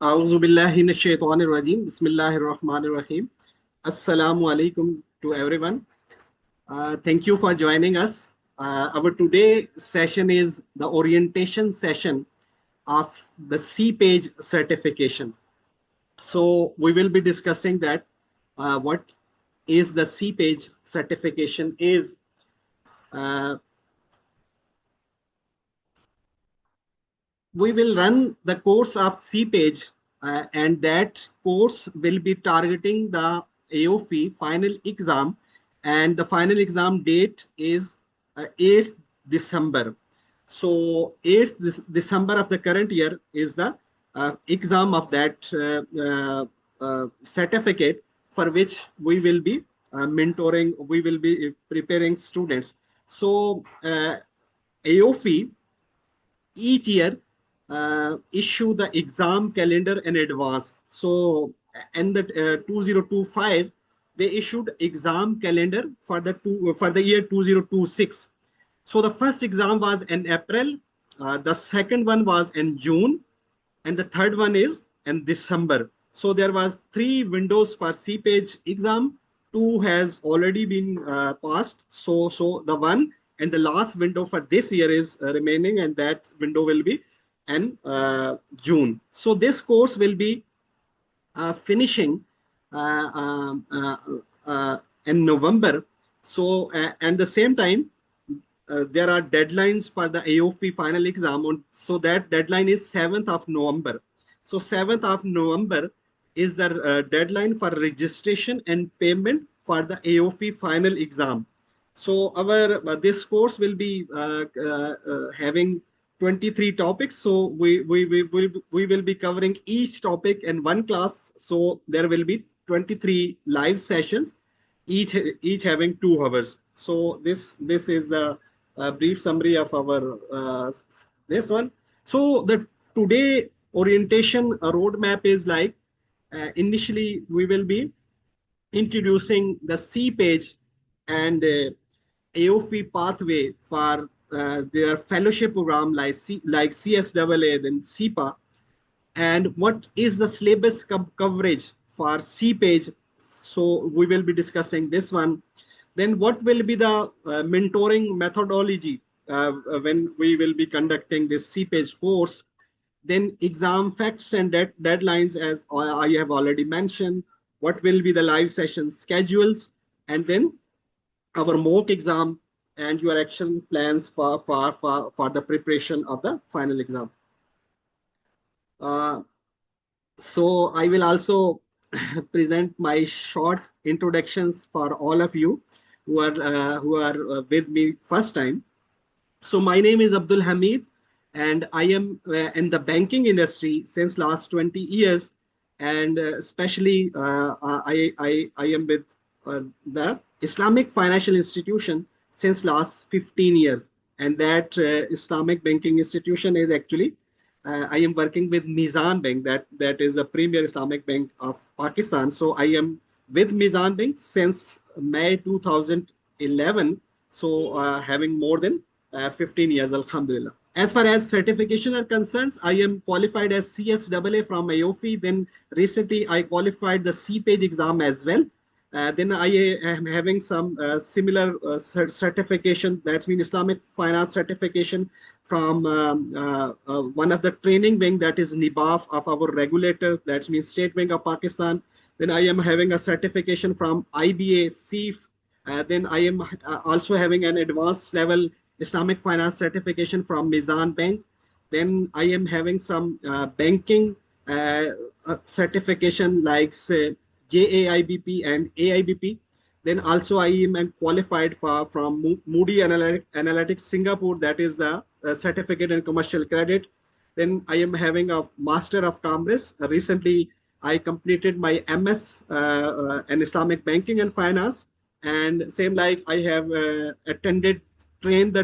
Auzubillahiminash-shaytanir-rajim. Bismillahir-rahmanir-rahim. Assalamu alaikum to everyone. Thank you for joining us. Our today session is the orientation session of the CPAAGE certification. So we will be discussing that what is the CPAAGE certification is. Uh, we will run the course of CPAAGE, and that course will be targeting the AOFI final exam, and the final exam date is 8th December. So 8th December of the current year is the exam of that certificate, for which we will be mentoring, we will be preparing students. So AOFI each year issue the exam calendar in advance. So in the 2025, they issued exam calendar for the year 2026. So the first exam was in April, the second one was in June, and the third one is in December. So there was 3 windows for CPAAGE exam. 2 has already been passed. So the one and the last window for this year is remaining, and that window will be in June. So this course will be finishing in November. So at the same time, there are deadlines for the AOFI final exam. So that deadline is 7th of November. So 7th of November is the deadline for registration and payment for the AOFI final exam. So our this course will be having 23 topics. So we will be covering each topic in one class. So there will be 23 live sessions, each having 2 hours. So this is a brief summary of our this one. So the today orientation roadmap is like, initially we will be introducing the CPAAGE and AOFI pathway for their fellowship program like CSAA, then CPA, and what is the syllabus coverage for CPAAGE. So we will be discussing this one. Then what will be the mentoring methodology when we will be conducting this CPAAGE course. Then exam facts and deadlines, as I have already mentioned. What will be the live session schedules, and then our mock exam and your action plans for the preparation of the final exam. Uh, so I will also present my short introductions for all of you who are with me first time. So my name is Abdul Hamid, and I am in the banking industry since last 20 years, and especially I am with the Islamic financial institution since last 15 years, and that Islamic banking institution is actually I am working with Mizan Bank, that is a premier Islamic bank of Pakistan. So I am with Mizan Bank since May 2011. So having more than 15 years, Alhamdulillah. As far as certification are concerned, I am qualified as CSAA from AOFI. Then recently I qualified the CPAAGE exam as well. Then I am having some similar certification, that means Islamic finance certification from one of the training wing, that is NIBAF of our regulator, that means State Bank of Pakistan. Then I am having a certification from IBA, CIF. Then I am also having an advanced level Islamic finance certification from Mizan Bank. Then I am having some banking certification like say, JAIBP and AIBP. Then also I am qualified from Moody Analytics Singapore, that is a certificate in commercial credit. Then I am having a Master of Commerce. Recently I completed my MS in Islamic banking and finance. And same like I have attended train the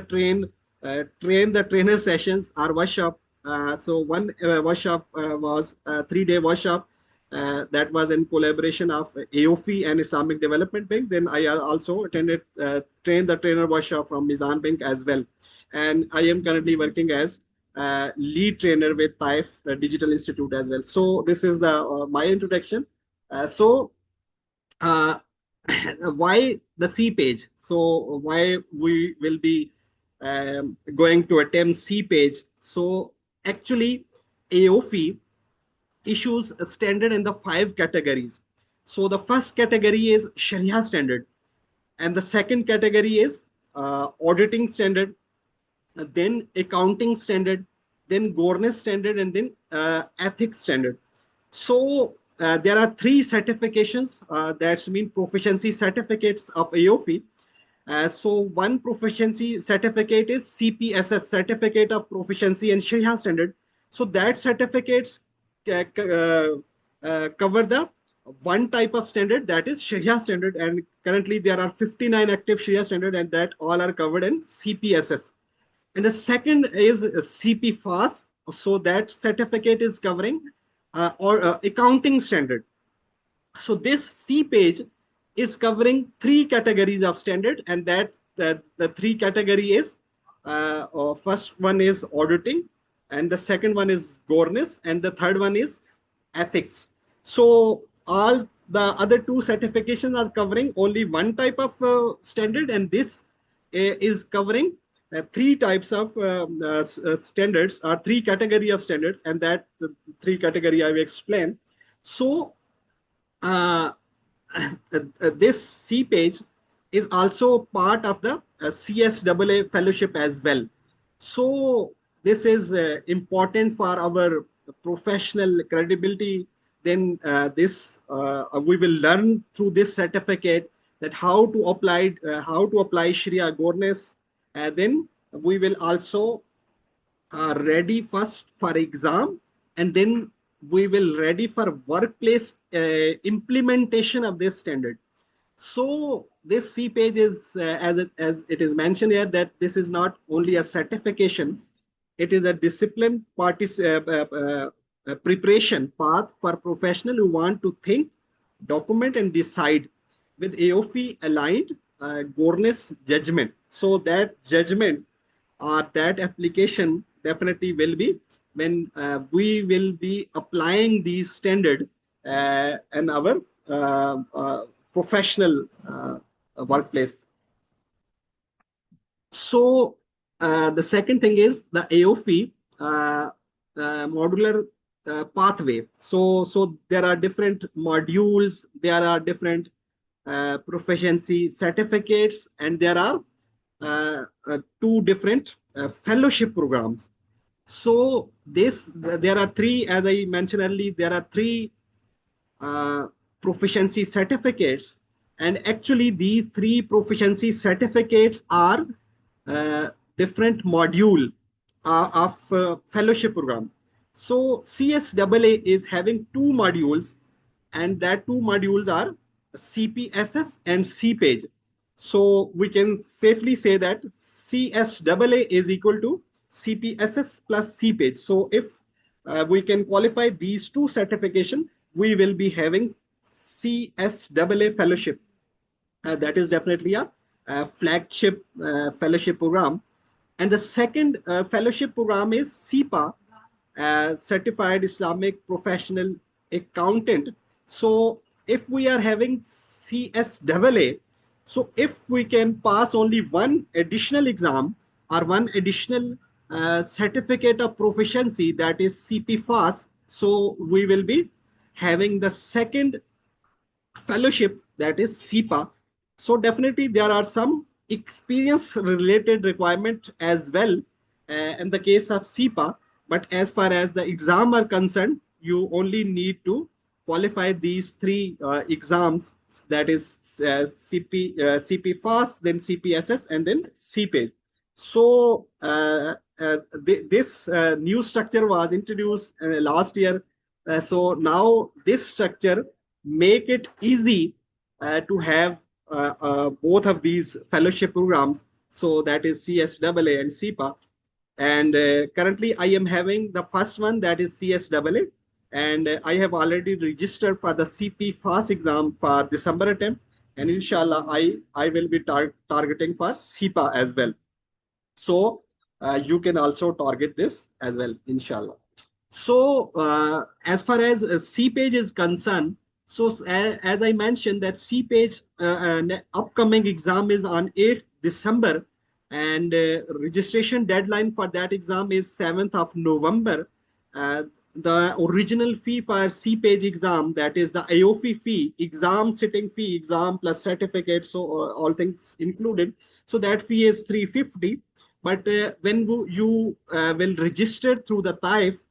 trainer sessions or workshop. So one workshop was a 3-day workshop that was in collaboration of AOFI and Islamic Development Bank. Then I also attended train the trainer workshop from Mizan Bank as well. And I am currently working as lead trainer with TAIF Digital Institute as well. So this is the my introduction. So uh, why the CPAAGE? So why we will be going to attempt CPAAGE? So actually, AOFI issues a standard in the five categories. So the first category is Sharia standard, and the second category is auditing standard, then accounting standard, then governance standard, and then ethics standard. So there are three certifications that's mean proficiency certificates of AOFI. So one proficiency certificate is CPSS, Certificate of Proficiency in Sharia Standard. So that certificates cover the one type of standard, that is Sharia standard, and currently there are 59 active Sharia standard, and that all are covered in CPSS. And the second is CPFAS. So that certificate is covering or accounting standard. So this C page is covering three categories of standard, and that the three category is first one is auditing, and the second one is governance, and the third one is ethics. So all the other two certifications are covering only one type of standard, and this is covering three types of standards, or three category of standards, and that the three category I will explain. So uh, this C page is also part of the CSAA fellowship as well. So this is important for our professional credibility. Then this we will learn through this certificate that how to apply Sharia governance. Then we will also ready first for exam, and then we will ready for workplace implementation of this standard. So this C page is as it is mentioned here, that this is not only a certification, it is a discipline preparation path for professional who want to think, document, and decide with AOFI aligned governance judgment. So that judgment or that application definitely will be when we will be applying these standard in our professional workplace. So the second thing is the AOFI modular pathway. So there are different modules, there are different proficiency certificates, and there are two different fellowship programs. So this there are three, as I mentioned earlier, there are three uh, proficiency certificates, and actually these three proficiency certificates are uh, different module of fellowship program. So CSAA is having two modules, and that two modules are CPSS and CPAGE. So we can safely say that CSAA is equal to CPSS plus CPAGE. So if we can qualify these two certification, we will be having CSAA fellowship. That is definitely a flagship fellowship program. And the second fellowship program is CPA, Certified Islamic Professional Accountant. So if we are having CSAA, so if we can pass only one additional exam or one additional certificate of proficiency, that is CPFAS, so we will be having the second fellowship, that is CPA. So definitely there are some experience related requirement as well in the case of CPA. But as far as the exam are concerned, you only need to qualify these three exams, that is CP FAST, then CPSS, and then CPAGE. So this new structure was introduced last year. So now this structure make it easy to have both of these fellowship programs. So that is CSAA and CPA. And currently I am having the first one, that is CSAA. And I have already registered for the CP FAST exam for December attempt. And inshallah, I will be targeting for CPA as well. So you can also target this as well, inshallah. So, as far as CPAGE is concerned, so as I mentioned that CPAGE upcoming exam is on 8th December, and registration deadline for that exam is 7th of November. Uh, the original fee for CPAGE exam, that is the AOFI fee, exam sitting fee, exam plus certificate, so all things included. So that fee is 350. But when you will register through the TAIF,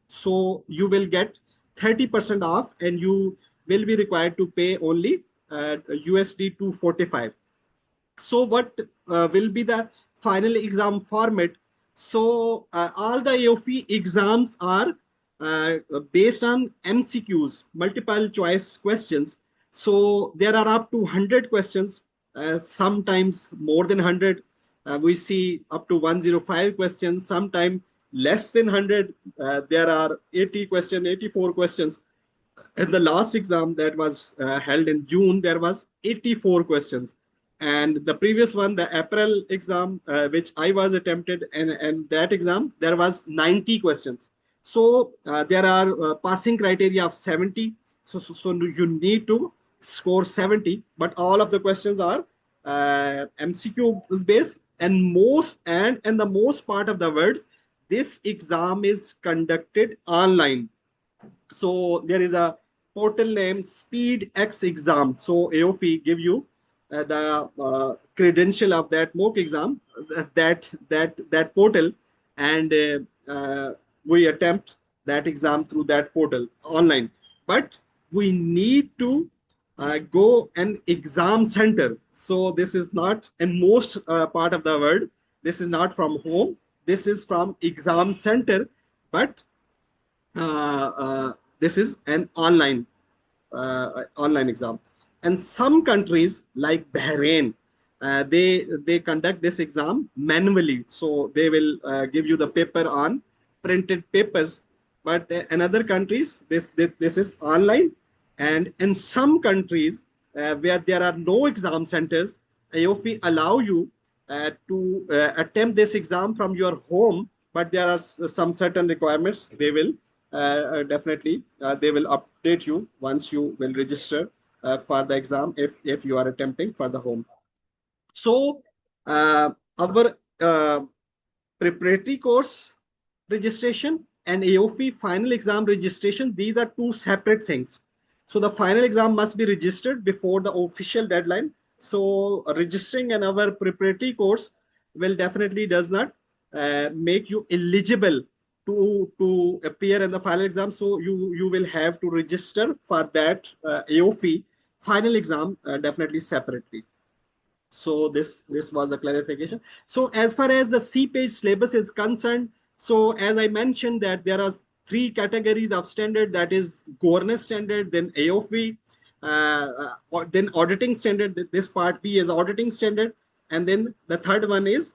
so you will get 30% off, and you will be required to pay only USD 245. So what will be the final exam format? So all the AOFE exams are based on MCQs, multiple choice questions. So there are up to 100 questions, sometimes more than 100. We see up to 105 questions, sometimes less than 100. There are 80 questions, 84 questions. In the last exam that was held in June, there was 84 questions. And the previous one, the April exam, which I was attempted, and that exam, there was 90 questions. So there are passing criteria of 70. So you need to score 70, but all of the questions are MCQ based, and the most part of the words, this exam is conducted online. So there is a portal named SpeedX exam. So AOFE give you the credential of that mock exam, that portal, and we attempt that exam through that portal online. But we need to go an exam center. So this is not in most part of the world. This is not from home. This is from exam center, but this is an online exam. And some countries like Bahrain, they conduct this exam manually. So they will give you the paper on printed papers. But in other countries, this is online. And in some countries where there are no exam centers, AOFI allow you to attempt this exam from your home, but there are some certain requirements. They will definitely they will update you once you will register for the exam, if you are attempting for the home. So our preparatory course registration and AOFE final exam registration, these are two separate things. So the final exam must be registered before the official deadline. So registering in our preparatory course will definitely does not make you eligible to appear in the final exam. So you will have to register for that AOFE final exam definitely separately. So this was a clarification. So as far as the CPAGE syllabus is concerned, so as I mentioned that there are three categories of standard, that is governance standard, then AOFE, then auditing standard. This part B is auditing standard, and then the third one is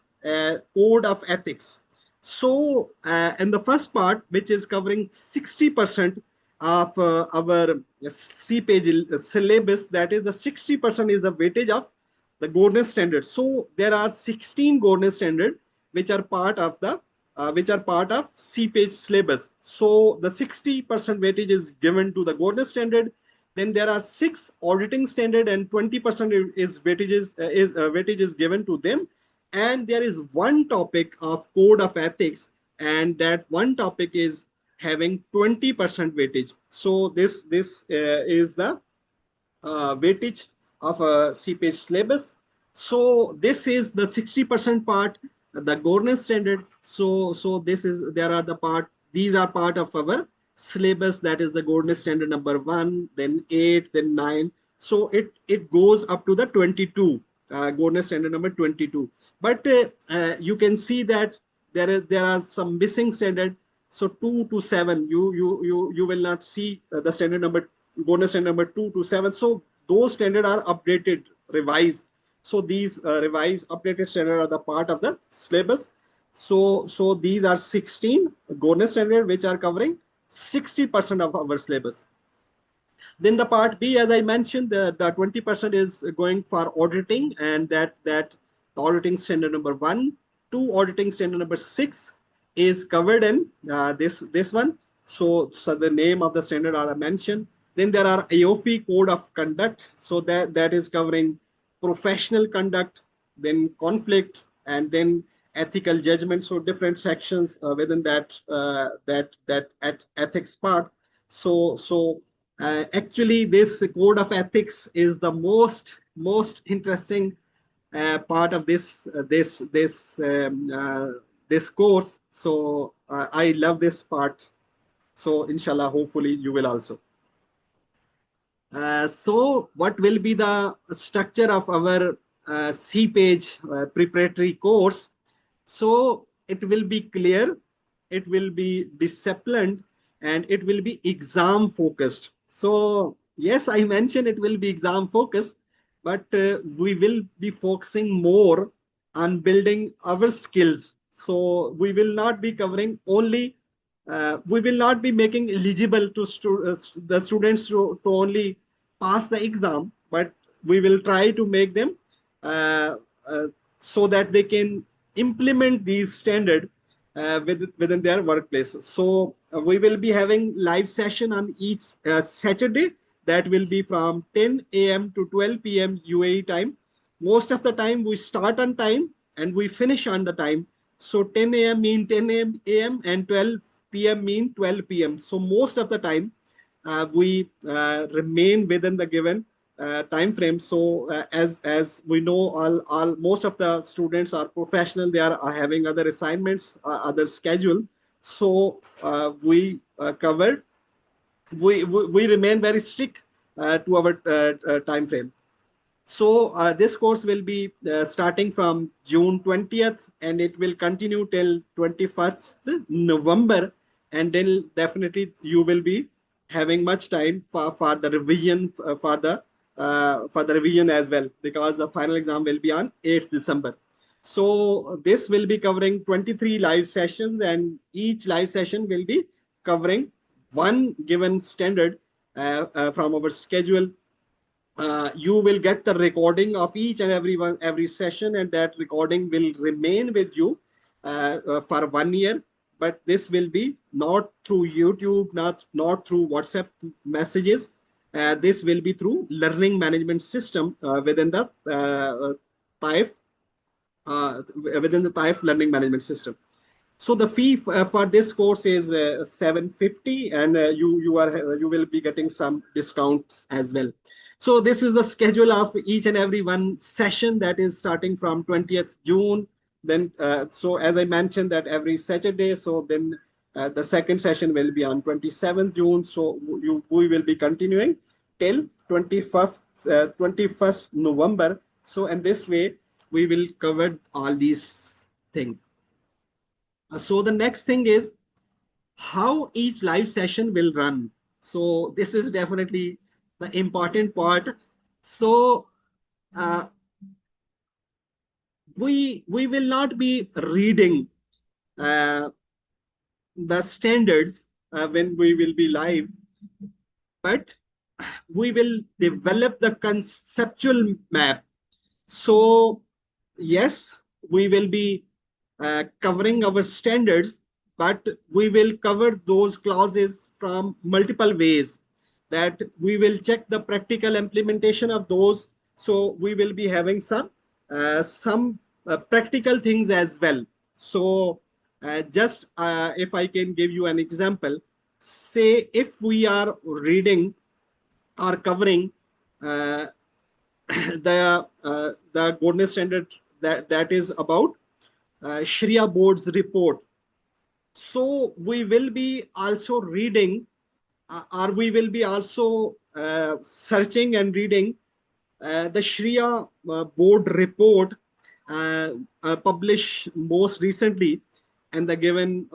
code of ethics. So in the first part, which is covering 60% of our CPAGE syllabus, that is the 60% is the weightage of the governance standards. So there are 16 governance standards which are part of the CPAGE syllabus. So the 60% weightage is given to the governance standard. Then there are 6 auditing standard, and 20% is weightage is given to them. And there is one topic of code of ethics, and that one topic is having 20% weightage. So this is the weightage of a CPAGE syllabus. So this is the 60% part, the governance standard. So this is these are part of our syllabus, that is the governance standard number 1, then 8, then 9. So it goes up to the 22, governance standard number 22. But you can see that there are some missing standard. So 2 to 7, you will not see the standard number, bonus standard number 2 to 7. So those standards are updated, revised. So these revised, updated standards are the part of the syllabus. So these are 16 bonus standards which are covering 60% of our syllabus. Then the part B, as I mentioned, the 20% is going for auditing, and that auditing standard number 1, 2 auditing standard number 6 is covered in this one. So the name of the standard are mentioned. Then there are AOFI code of conduct. So that is covering professional conduct, then conflict, and then ethical judgment. So different sections within that ethics part. So actually, this code of ethics is the most interesting part of this course. So I love this part. So inshallah, hopefully you will also. So what will be the structure of our CPAAGE preparatory course? So it will be clear, it will be disciplined, and it will be exam focused. So yes, I mentioned it will be exam focused, but we will be focusing more on building our skills. So we will not be covering only, we will not be making eligible to the students to only pass the exam, but we will try to make them uh, so that they can implement these standard within their workplace. So we will be having live session on each Saturday. That will be from 10 a.m. to 12 p.m. UAE time. Most of the time we start on time and we finish on the time. So 10 a.m. mean 10 a.m. and 12 p.m. mean 12 p.m. So most of the time we remain within the given time frame. So as we know, all most of the students are professional. They are having other assignments, other schedule. So we covered. We remain very strict to our time frame. So this course will be starting from June 20th and it will continue till 21st November. And then definitely you will be having much time for the revision for the revision as well, because the final exam will be on 8th December. So this will be covering 23 live sessions and each live session will be covering one given standard from our schedule. You will get the recording of each and every session, and that recording will remain with you for 1 year. But this will be not through YouTube, not through WhatsApp messages. This will be through learning management system within the TAIF within the TAIF learning management system. So the fee for this course is 750, and you will be getting some discounts as well. So this is the schedule of each and every one session that is starting from 20th June. Then so as I mentioned that every Saturday. So then the second session will be on 27th June. So we will be continuing till 21st November. So in this way we will cover all these things. So the next thing is how each live session will run. So this is definitely the important part. So uh, we will not be reading uh, the standards when we will be live, but we will develop the conceptual map. So yes, we will be covering our standards, but we will cover those clauses from multiple ways. That we will check the practical implementation of those. So we will be having some practical things as well. So just if I can give you an example, say if we are reading or covering uh, the goodness standard that is about Shariah board's report. So we will be also reading or we will be also searching and reading the Shariah board report published most recently, and the given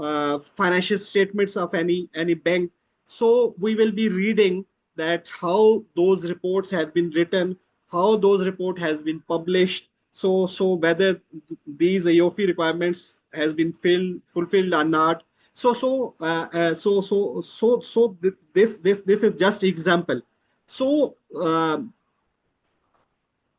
financial statements of any bank. So we will be reading that how those reports have been written, how those report has been published. So whether these AOFI requirements has been fulfilled or not. This is just example. So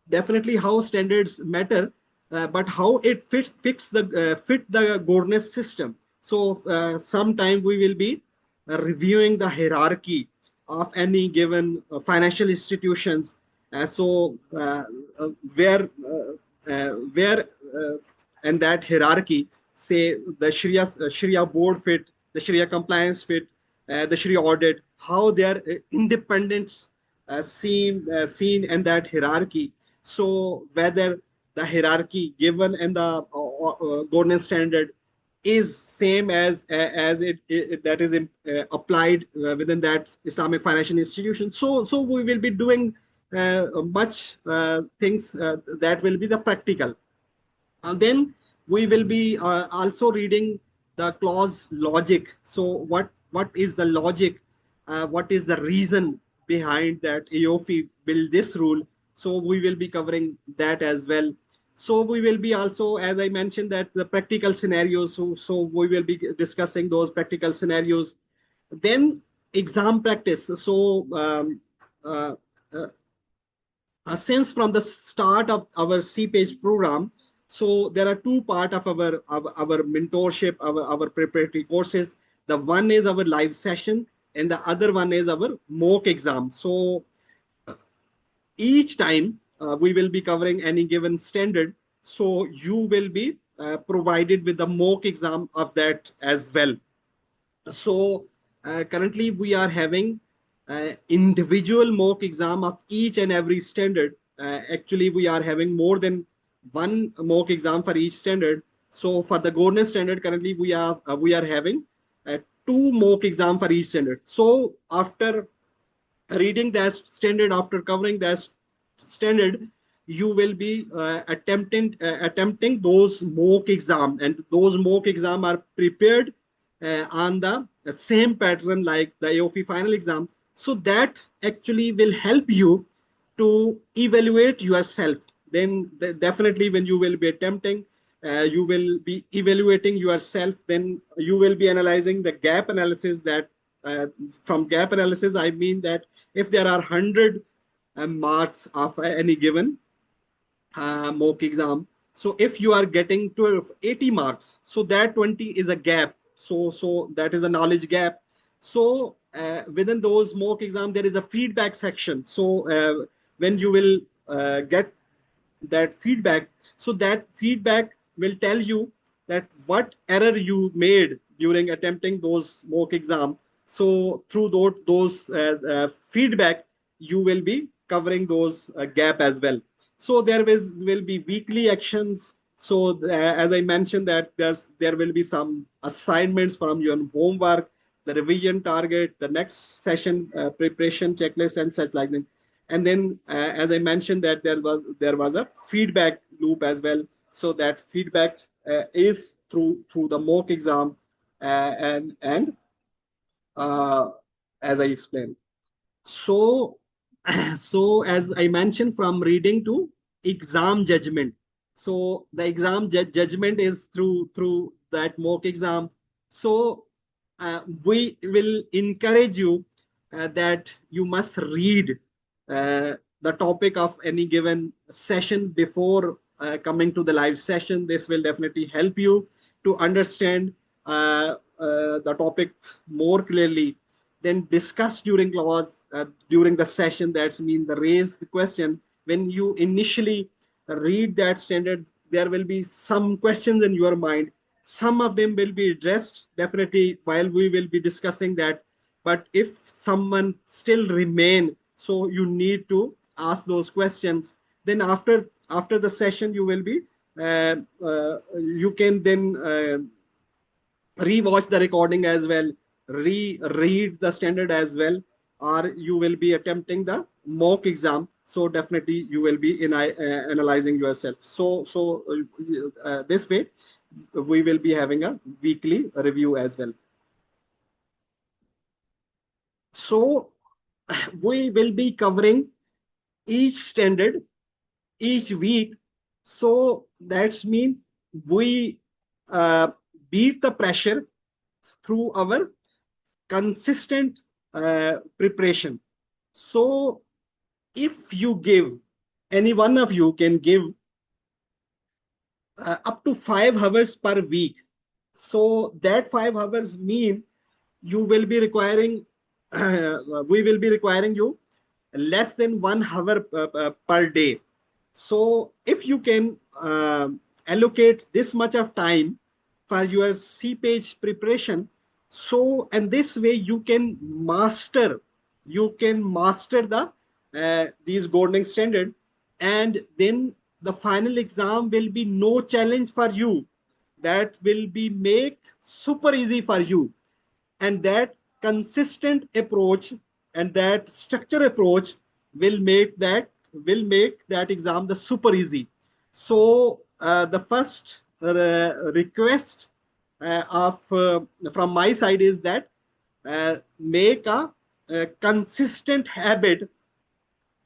definitely how standards matter. but how it fit the governance system. So sometime we will be reviewing the hierarchy of any given financial institutions. So where and that hierarchy, say the Sharia board fit, the Sharia compliance fit, the Sharia audit, how their independence seen in that hierarchy. So whether the hierarchy given in the governance standard is same as it that is applied within that Islamic financial institution. So we will be doing much things that will be the practical. And then we will be also reading the clause logic. So what is the logic? What is the reason behind that AOFI build this rule? So we will be covering that as well. So we will be also, as I mentioned, that the practical scenarios. So we will be discussing those practical scenarios. Then exam practice. So uh, uh, since from the start of our CPAAGE program, so there are two part of our mentorship, our preparatory courses. The one is our live session, and the other one is our mock exam. So each time we will be covering any given standard, so you will be provided with the mock exam of that as well. So currently we are having individual mock exam of each and every standard. Actually, we are having more than one mock exam for each standard. So for the governance standard, currently we are having two mock exam for each standard. So after reading that standard, after covering that standard, you will be attempting those mock exam, and those mock exam are prepared on the same pattern like the AOFI final exam. So that actually will help you to evaluate yourself. Then definitely when you will be attempting, you will be evaluating yourself. Then you will be analyzing the gap analysis. That from gap analysis, I mean that if there are 100 marks of any given mock exam, so if you are getting 80 marks, so that 20 is a gap. So that is a knowledge gap. So within those mock exam, there is a feedback section. So when you will get that feedback, so that feedback will tell you that what error you made during attempting those mock exam. So through those feedback, you will be covering those gap as well. So will be weekly actions. So as I mentioned, that there will be some assignments from your homework, the revision target, the next session preparation checklist, and such like that. And then as I mentioned, that there was a feedback loop as well. So that feedback is through the mock exam, and uh, as I explained. So so as I mentioned, from reading to exam judgment. So the exam judgment is through that mock exam. So we will encourage you that you must read the topic of any given session before coming to the live session. This will definitely help you to understand the topic more clearly. Then discuss during class, during the session. That's mean the raise the question. When you initially read that standard, there will be some questions in your mind. Some of them will be addressed definitely while we will be discussing that. But if someone still remain, so you need to ask those questions. Then after the session, you will be you can then re-watch the recording as well, read the standard as well, or you will be attempting the mock exam. So definitely you will be analyzing yourself. So this way we will be having a weekly review as well. So we will be covering each standard each week. So that's mean we uh, beat the pressure through our consistent preparation. So if you give, any one of you can give up to 5 hours per week. So that 5 hours mean you will be requiring, we will be requiring you less than 1 hour per day. So if you can allocate this much of time for your CPAAGE preparation, so and this way you can master the these governing standard, and then the final exam will be no challenge for you. That will be make super easy for you, and that consistent approach and that structure approach will make that exam the super easy. So the first request of from my side is that make a consistent habit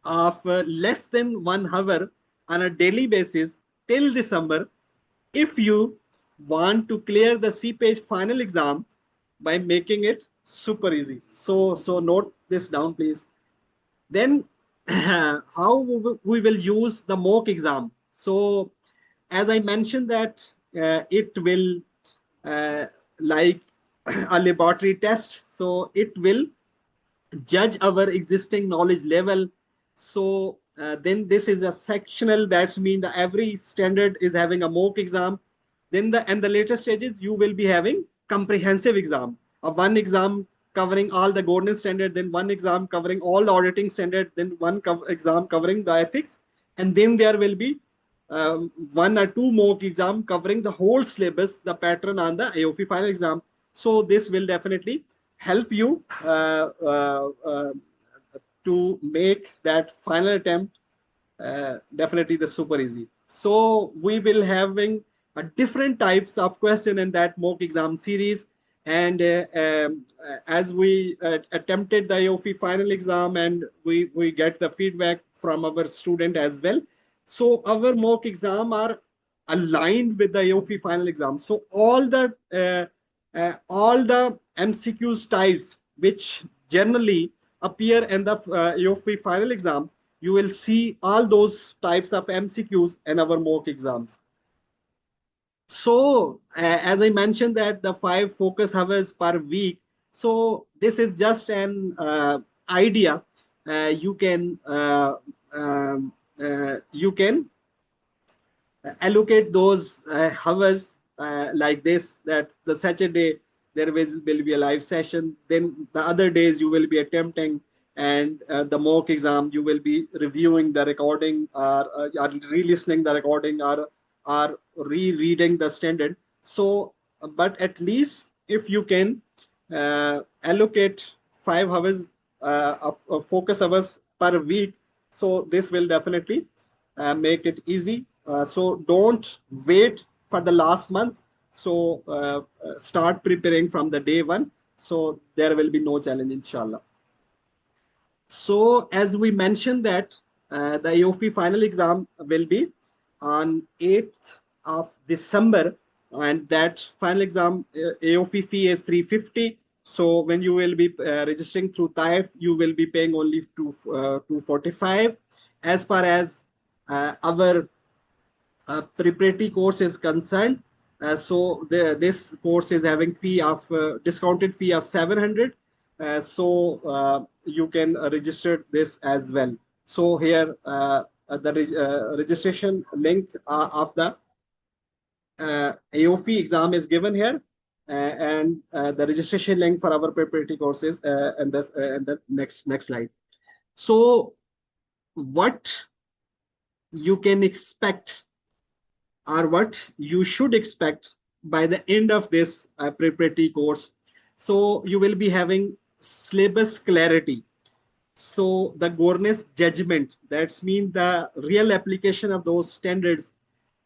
of less than 1 hour on a daily basis till December, if you want to clear the CPAGE final exam by making it super easy. So note this down, please. Then how we will use the mock exam. So as I mentioned that it will uh, like a laboratory test. So it will judge our existing knowledge level. So then this is a sectional. That's mean that every standard is having a mock exam. Then the later stages you will be having comprehensive exam. One exam covering all the governance standard, then one exam covering all the auditing standard, then one exam covering the ethics, and then there will be one or two mock exam covering the whole syllabus, the pattern on the AOFI final exam. So this will definitely help you to make that final attempt definitely the super easy. So we will having a different types of question in that mock exam series. And as we attempted the AOFI final exam, and we get the feedback from our student as well. So our mock exam are aligned with the AOFI final exam. So all the MCQs types which generally appear in the AOFI final exam, you will see all those types of MCQs in our mock exams. So as I mentioned that the 5 focus hours per week, so this is just an idea. You can allocate those hours like this, that the Saturday there will be a live session, then the other days you will be attempting, and the mock exam you will be reviewing the recording, or re-listening the recording, or rereading the standard. So but at least if you can allocate 5 hours of focus hours per week, so this will definitely make it easy. So don't wait for the last month. So start preparing from the day one. So there will be no challenge, inshallah. So as we mentioned that the AOFI final exam will be on 8th of December, and that final exam AOFI fee is 350. So when you will be registering through TAIF, you will be paying only 245. As far as our preparatory course is concerned, so this course is having fee of discounted fee of 700. So you can register this as well. So here the registration link of the AOFI exam is given here, and the registration link for our preparatory courses and the next slide. So what you can expect, or what you should expect by the end of this preparatory course. So you will be having syllabus clarity. So the governance judgment, that's mean the real application of those standards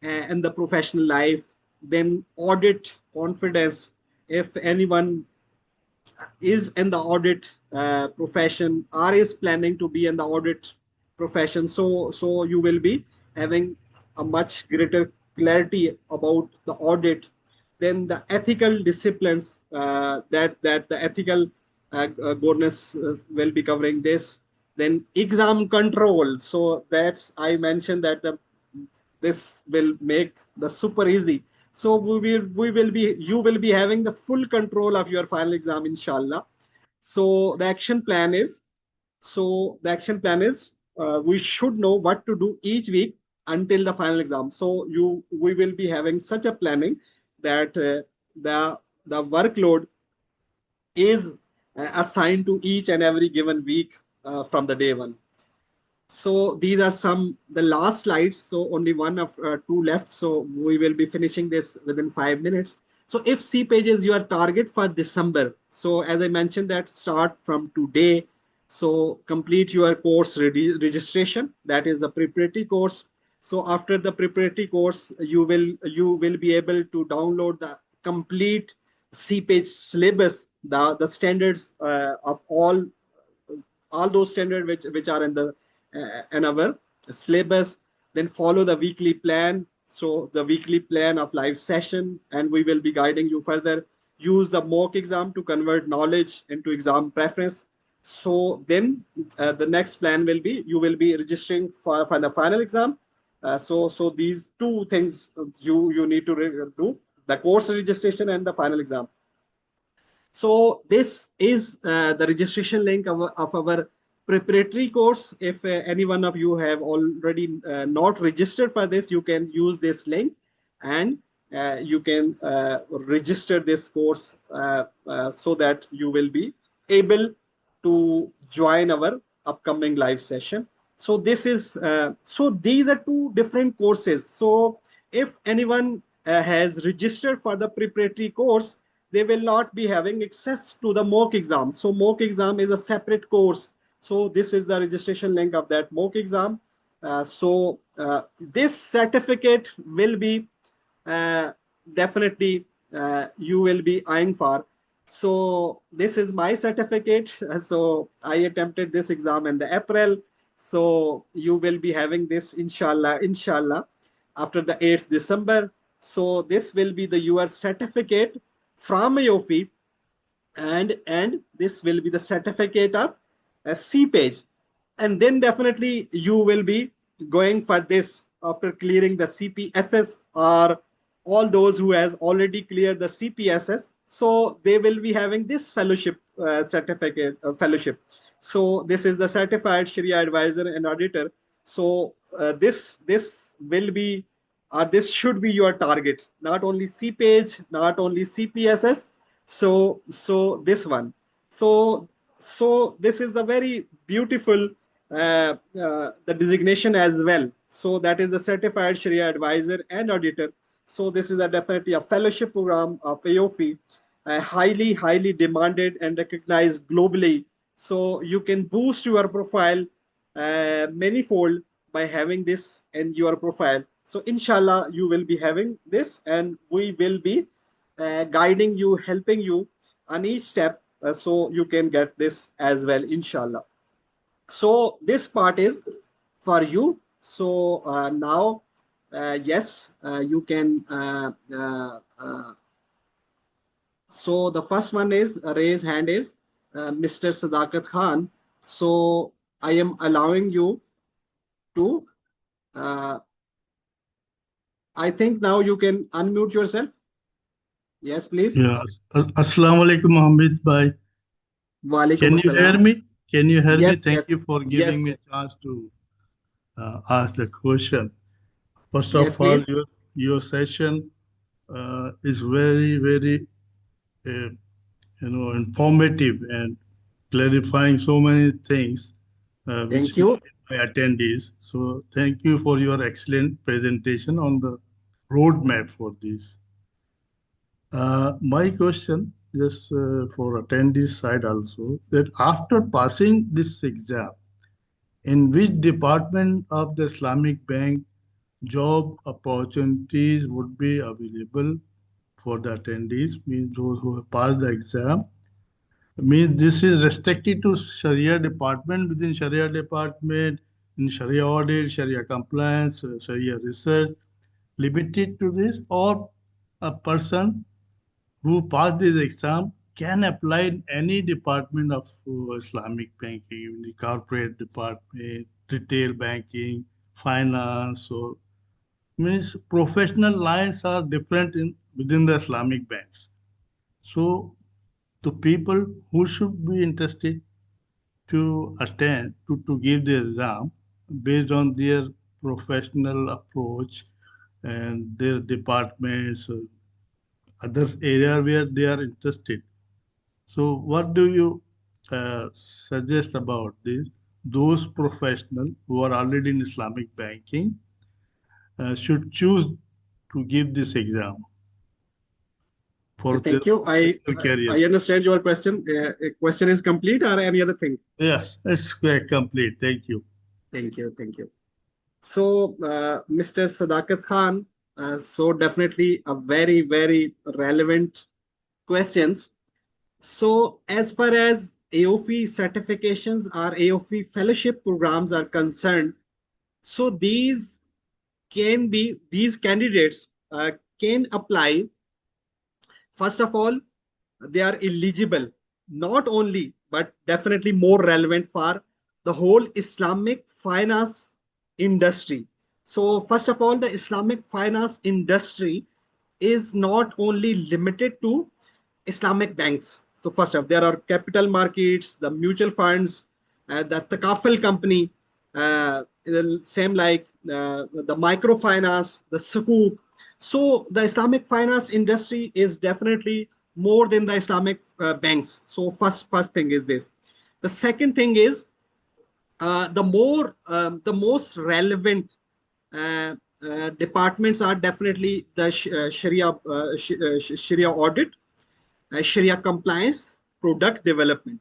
in the professional life. Then audit confidence, if anyone is in the audit profession or is planning to be in the audit profession, so you will be having a much greater clarity about the audit. Then the ethical disciplines, that the ethical governance will be covering this. Then exam control, so that's I mentioned that the this will make the super easy. So we will be you will be having the full control of your final exam, inshallah. So the action plan is we should know what to do each week until the final exam. So we will be having such a planning that the workload is assigned to each and every given week from the day one. So these are some the last slides. So only one of two left. So we will be finishing this within 5 minutes. So if CPAGE is your target for December, so as I mentioned, that start from today. So complete your course registration. That is the preparatory course. So after the preparatory course, you will be able to download the complete CPAGE syllabus, the standards of all those standards which are in our syllabus. Then follow the weekly plan. So the weekly plan of live session, and we will be guiding you further. Use the mock exam to convert knowledge into exam preference. So then the next plan will be you will be registering for the final exam. So these two things you need to do: the course registration and the final exam. So this is the registration link of our preparatory course. If any one of you have already not registered for this, you can use this link, and you can register this course so that you will be able to join our upcoming live session. So these are two different courses. So if anyone has registered for the preparatory course, they will not be having access to the mock exam. So mock exam is a separate course. So this is the registration link of that mock exam. This certificate will be uh, definitely you will be eyeing for. So this is my certificate. So I attempted this exam in the April. So you will be having this, inshallah, after the 8th December. So this will be the your certificate from AAOIFI, and this will be the certificate of CPAGE. And then definitely you will be going for this after clearing the CPSS, or all those who has already cleared the CPSS. So they will be having this fellowship certificate fellowship. So this is the certified Sharia advisor and auditor. So this will be this should be your target, not only CPAGE, not only CPSS. So this one. So this is a very beautiful the designation as well. So that is a certified Sharia advisor and auditor. So this is a definitely a fellowship program of AOFI, highly demanded and recognized globally. So you can boost your profile manifold by having this in your profile. So inshallah, you will be having this, and we will be guiding you, helping you on each step, so you can get this as well, inshallah. So this part is for you. So now, yes, you can. So the first one is raise hand is Mr. Sadakat Khan. So I am allowing you to. Uh, I think now you can unmute yourself. Yes, please. Yeah. Assalamu alaikum, Mohammed bhai. Walaikum Can you hear assalam. me? Can you hear me? Yes, Thank yes, you for yes, giving me yes, a chance to ask the question. First of yes, all, please. your session is very uh, informative and clarifying so many things which Thank you. my attendees. So thank you for your excellent presentation on the roadmap for this. My question, just for attendees side also, that after passing this exam, in which department of the Islamic Bank job opportunities would be available for the attendees, means those who have passed the exam? Means this is restricted to Sharia department, within Sharia department, in Sharia audit, Sharia compliance, Sharia research, limited to this, or a person who pass this exam can apply in any department of Islamic banking, in the corporate department, retail banking, finance, or means professional lines are different within the Islamic banks. So the people who should be interested to attend to give the exam based on their professional approach and their departments, other area where they are interested. So what do you suggest about this? Those professionals who are already in Islamic banking should choose to give this exam for their Thank you. professional career. I understand your question. Question is complete or any other thing? Yes, it's quite complete. Thank you. Thank you. Thank you. So, Mr. Sadakat Khan, so definitely a very, very relevant questions. So, as far as AOFI certifications or AOFI fellowship programs are concerned, so these candidates can apply. First of all, they are eligible, not only, but definitely more relevant for the whole Islamic finance industry. So, first of all, the Islamic finance industry is not only limited to Islamic banks. So, first off, there are capital markets, the mutual funds, the Takaful company, same like the microfinance, the sukuk. So the Islamic finance industry is definitely more than the Islamic banks. So first thing is this. The second thing is the most relevant departments are definitely the Sharia audit, Sharia compliance, product development.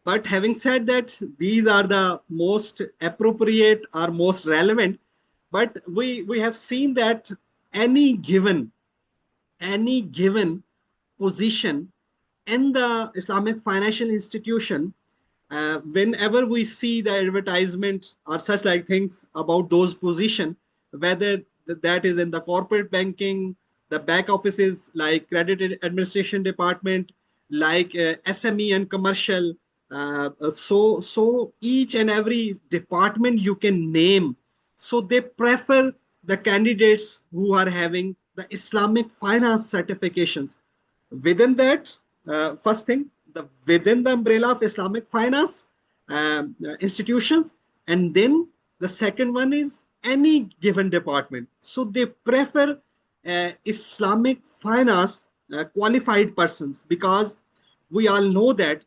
But having said that, these are the most appropriate or most relevant. But we have seen that any given any given position in the Islamic financial institution, whenever we see the advertisement or such like things about those position, whether that is in the corporate banking, the back offices like credit administration department, like SME and commercial, so each and every department you can name, so they prefer the candidates who are having the Islamic finance certifications. Within that, first thing, within the umbrella of Islamic finance institutions, and then the second one is any given department. So they prefer Islamic finance qualified persons, because we all know that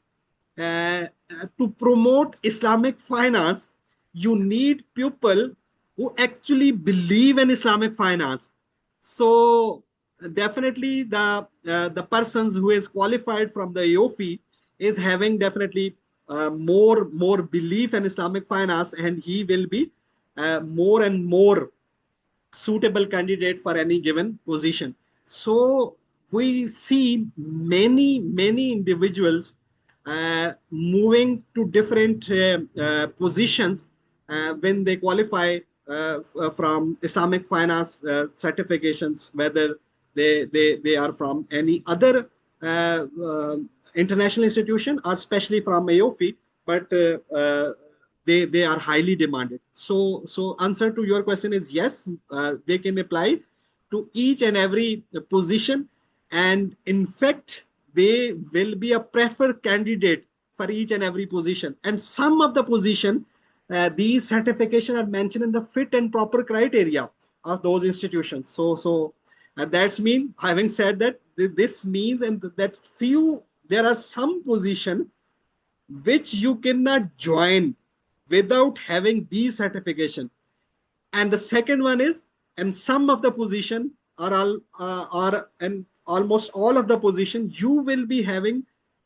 to promote Islamic finance, you need people who actually believe in Islamic finance. So definitely the persons who is qualified from the AOFI is having definitely more belief in Islamic finance, and he will be more and more suitable candidate for any given position. So we see many individuals moving to different positions when they qualify from Islamic finance certifications, whether they are from any other international institution or especially from AOFI, but they are highly demanded. So answer to your question is yes, they can apply to each and every position, and in fact they will be a preferred candidate for each and every position. And some of the position, these certification are mentioned in the fit and proper criteria of those institutions. So that's mean, having said that, this means and that few, there are some position which you cannot join without having these certification. And the second one is, and some of the position are and almost all of the position you will be having,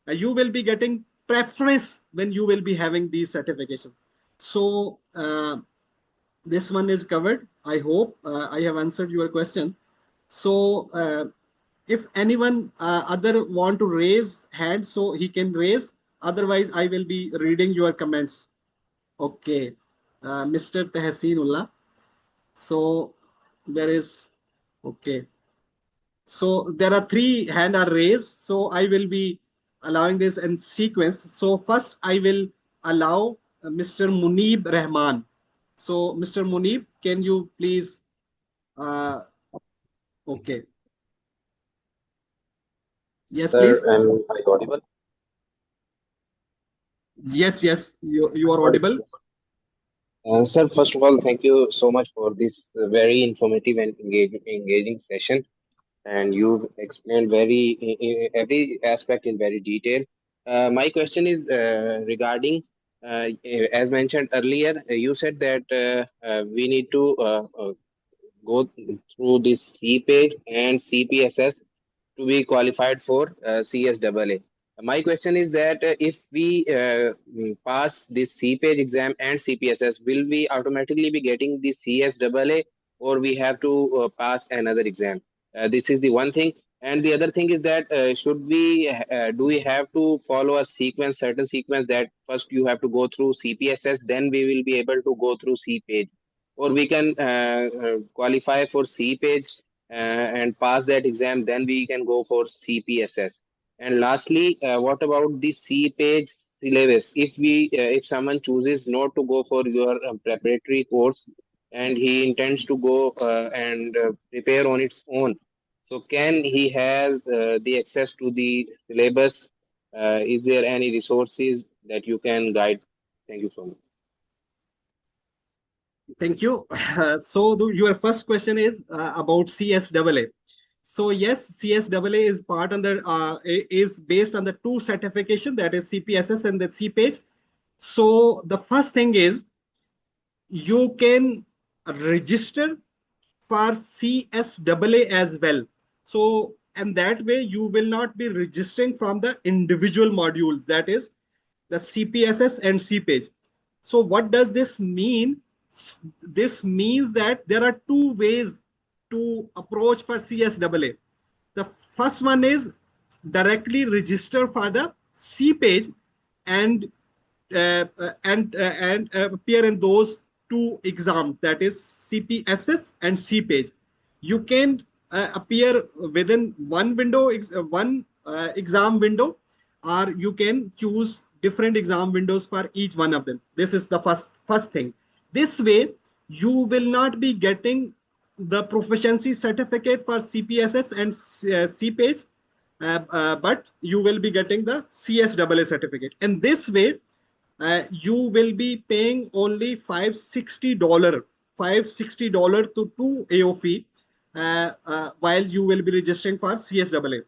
you will be getting preference when you will be having these certifications. So this one is covered. I hope I have answered your question. So if anyone other want to raise hand, so he can raise. Otherwise, I will be reading your comments. Okay, Mr. Tehsinullah. So there is, okay. So there are three hand are raised. So I will be allowing this in sequence. So first I will allow Mr. Munib Rahman. So Mr. Munib, can you please Uh, okay. Yes, Sir, please. am I audible? Yes, yes, you are audible. Sir, first of all, thank you so much for this very informative and engaging session. And you've explained every aspect in very detail. My question is regarding, as mentioned earlier, you said that we need to go through this CPAGE and CPSS to be qualified for CSAA. My question is that if we pass this CPAGE exam and CPSS, will we automatically be getting the CSAA, or we have to pass another exam? This is the one thing. And the other thing is that should we do we have to follow a sequence, certain sequence, that first you have to go through CPSS, then we will be able to go through CPAGE, or we can qualify for CPAGE and pass that exam, then we can go for CPSS. And lastly, what about the CPAGE syllabus? If someone chooses not to go for your preparatory course and he intends to go and prepare on its own, so can he have the access to the syllabus? Is there any resources that you can guide? Thank you so much. Thank you. So your first question is about CSAA. So yes, CSAA is part under is based on the two certification, that is CPSS and the CPAGE. So the first thing is you can register for CSAA as well. So, and that way you will not be registering from the individual modules, that is the CPSS and CPAGE. So, what does this mean? This means that there are two ways to approach for CSAA. The first one is directly register for the CPAGE and appear in those two exams, that is CPSS and CPAGE. You can appear within one window, one exam window, or you can choose different exam windows for each one of them. This is the first thing. This way, you will not be getting the proficiency certificate for CPSS and CPAGE, but you will be getting the CSAA certificate. And this way, you will be paying only $560 to AOFI while you will be registering for CSAA.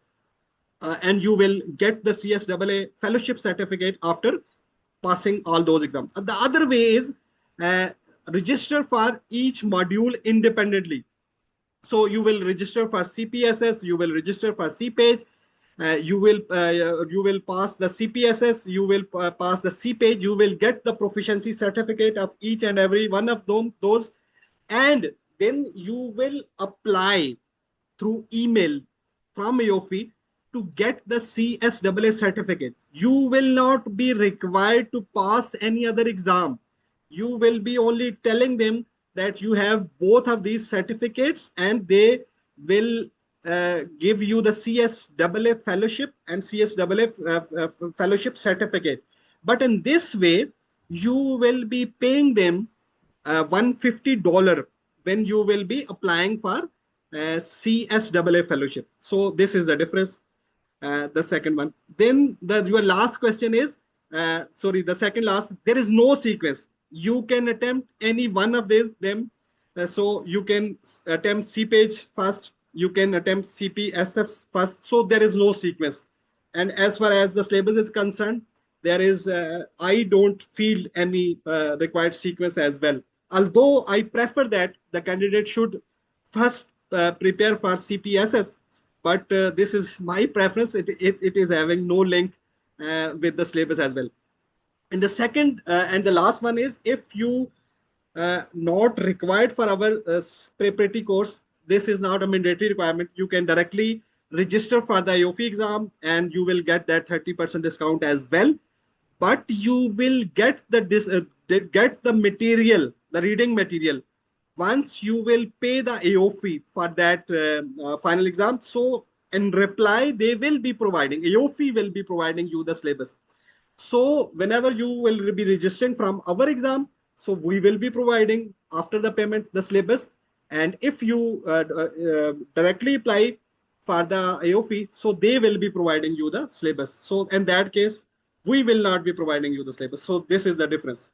And you will get the CSAA fellowship certificate after passing all those exams. The other way is uh, register for each module independently. So you will register for CPSS, you will register for CPAGE, you will pass the CPSS, you will pass the CPAGE, you will get the proficiency certificate of each and every one of those, and then you will apply through email from AOFI to get the CSAA certificate. You will not be required to pass any other exam. You will be only telling them that you have both of these certificates, and they will give you the CSAA fellowship and CSAA fellowship certificate. But in this way, you will be paying them $150 when you will be applying for CSAA fellowship. So this is the difference. The second one. Then your last question is, sorry, the second last. There is no sequence. You can attempt any one of them. So you can attempt CPAGE first. You can attempt CPSS first. So there is no sequence. And as far as the syllabus is concerned, there is I don't feel any required sequence as well. Although I prefer that the candidate should first prepare for CPSS, but this is my preference. It is having no link with the syllabus as well. And the second and the last one is, if you not required for our preparatory course, this is not a mandatory requirement. You can directly register for the AOFI exam and you will get that 30% discount as well. But you will get the material, the reading material, once you will pay the AOFI for that final exam. So in reply, they will be providing, AOFI will be providing you the syllabus. So whenever you will be registering from our exam, so we will be providing after the payment the syllabus, And if you directly apply for the AOFI, so they will be providing you the syllabus. So in that case, we will not be providing you the syllabus. So this is the difference.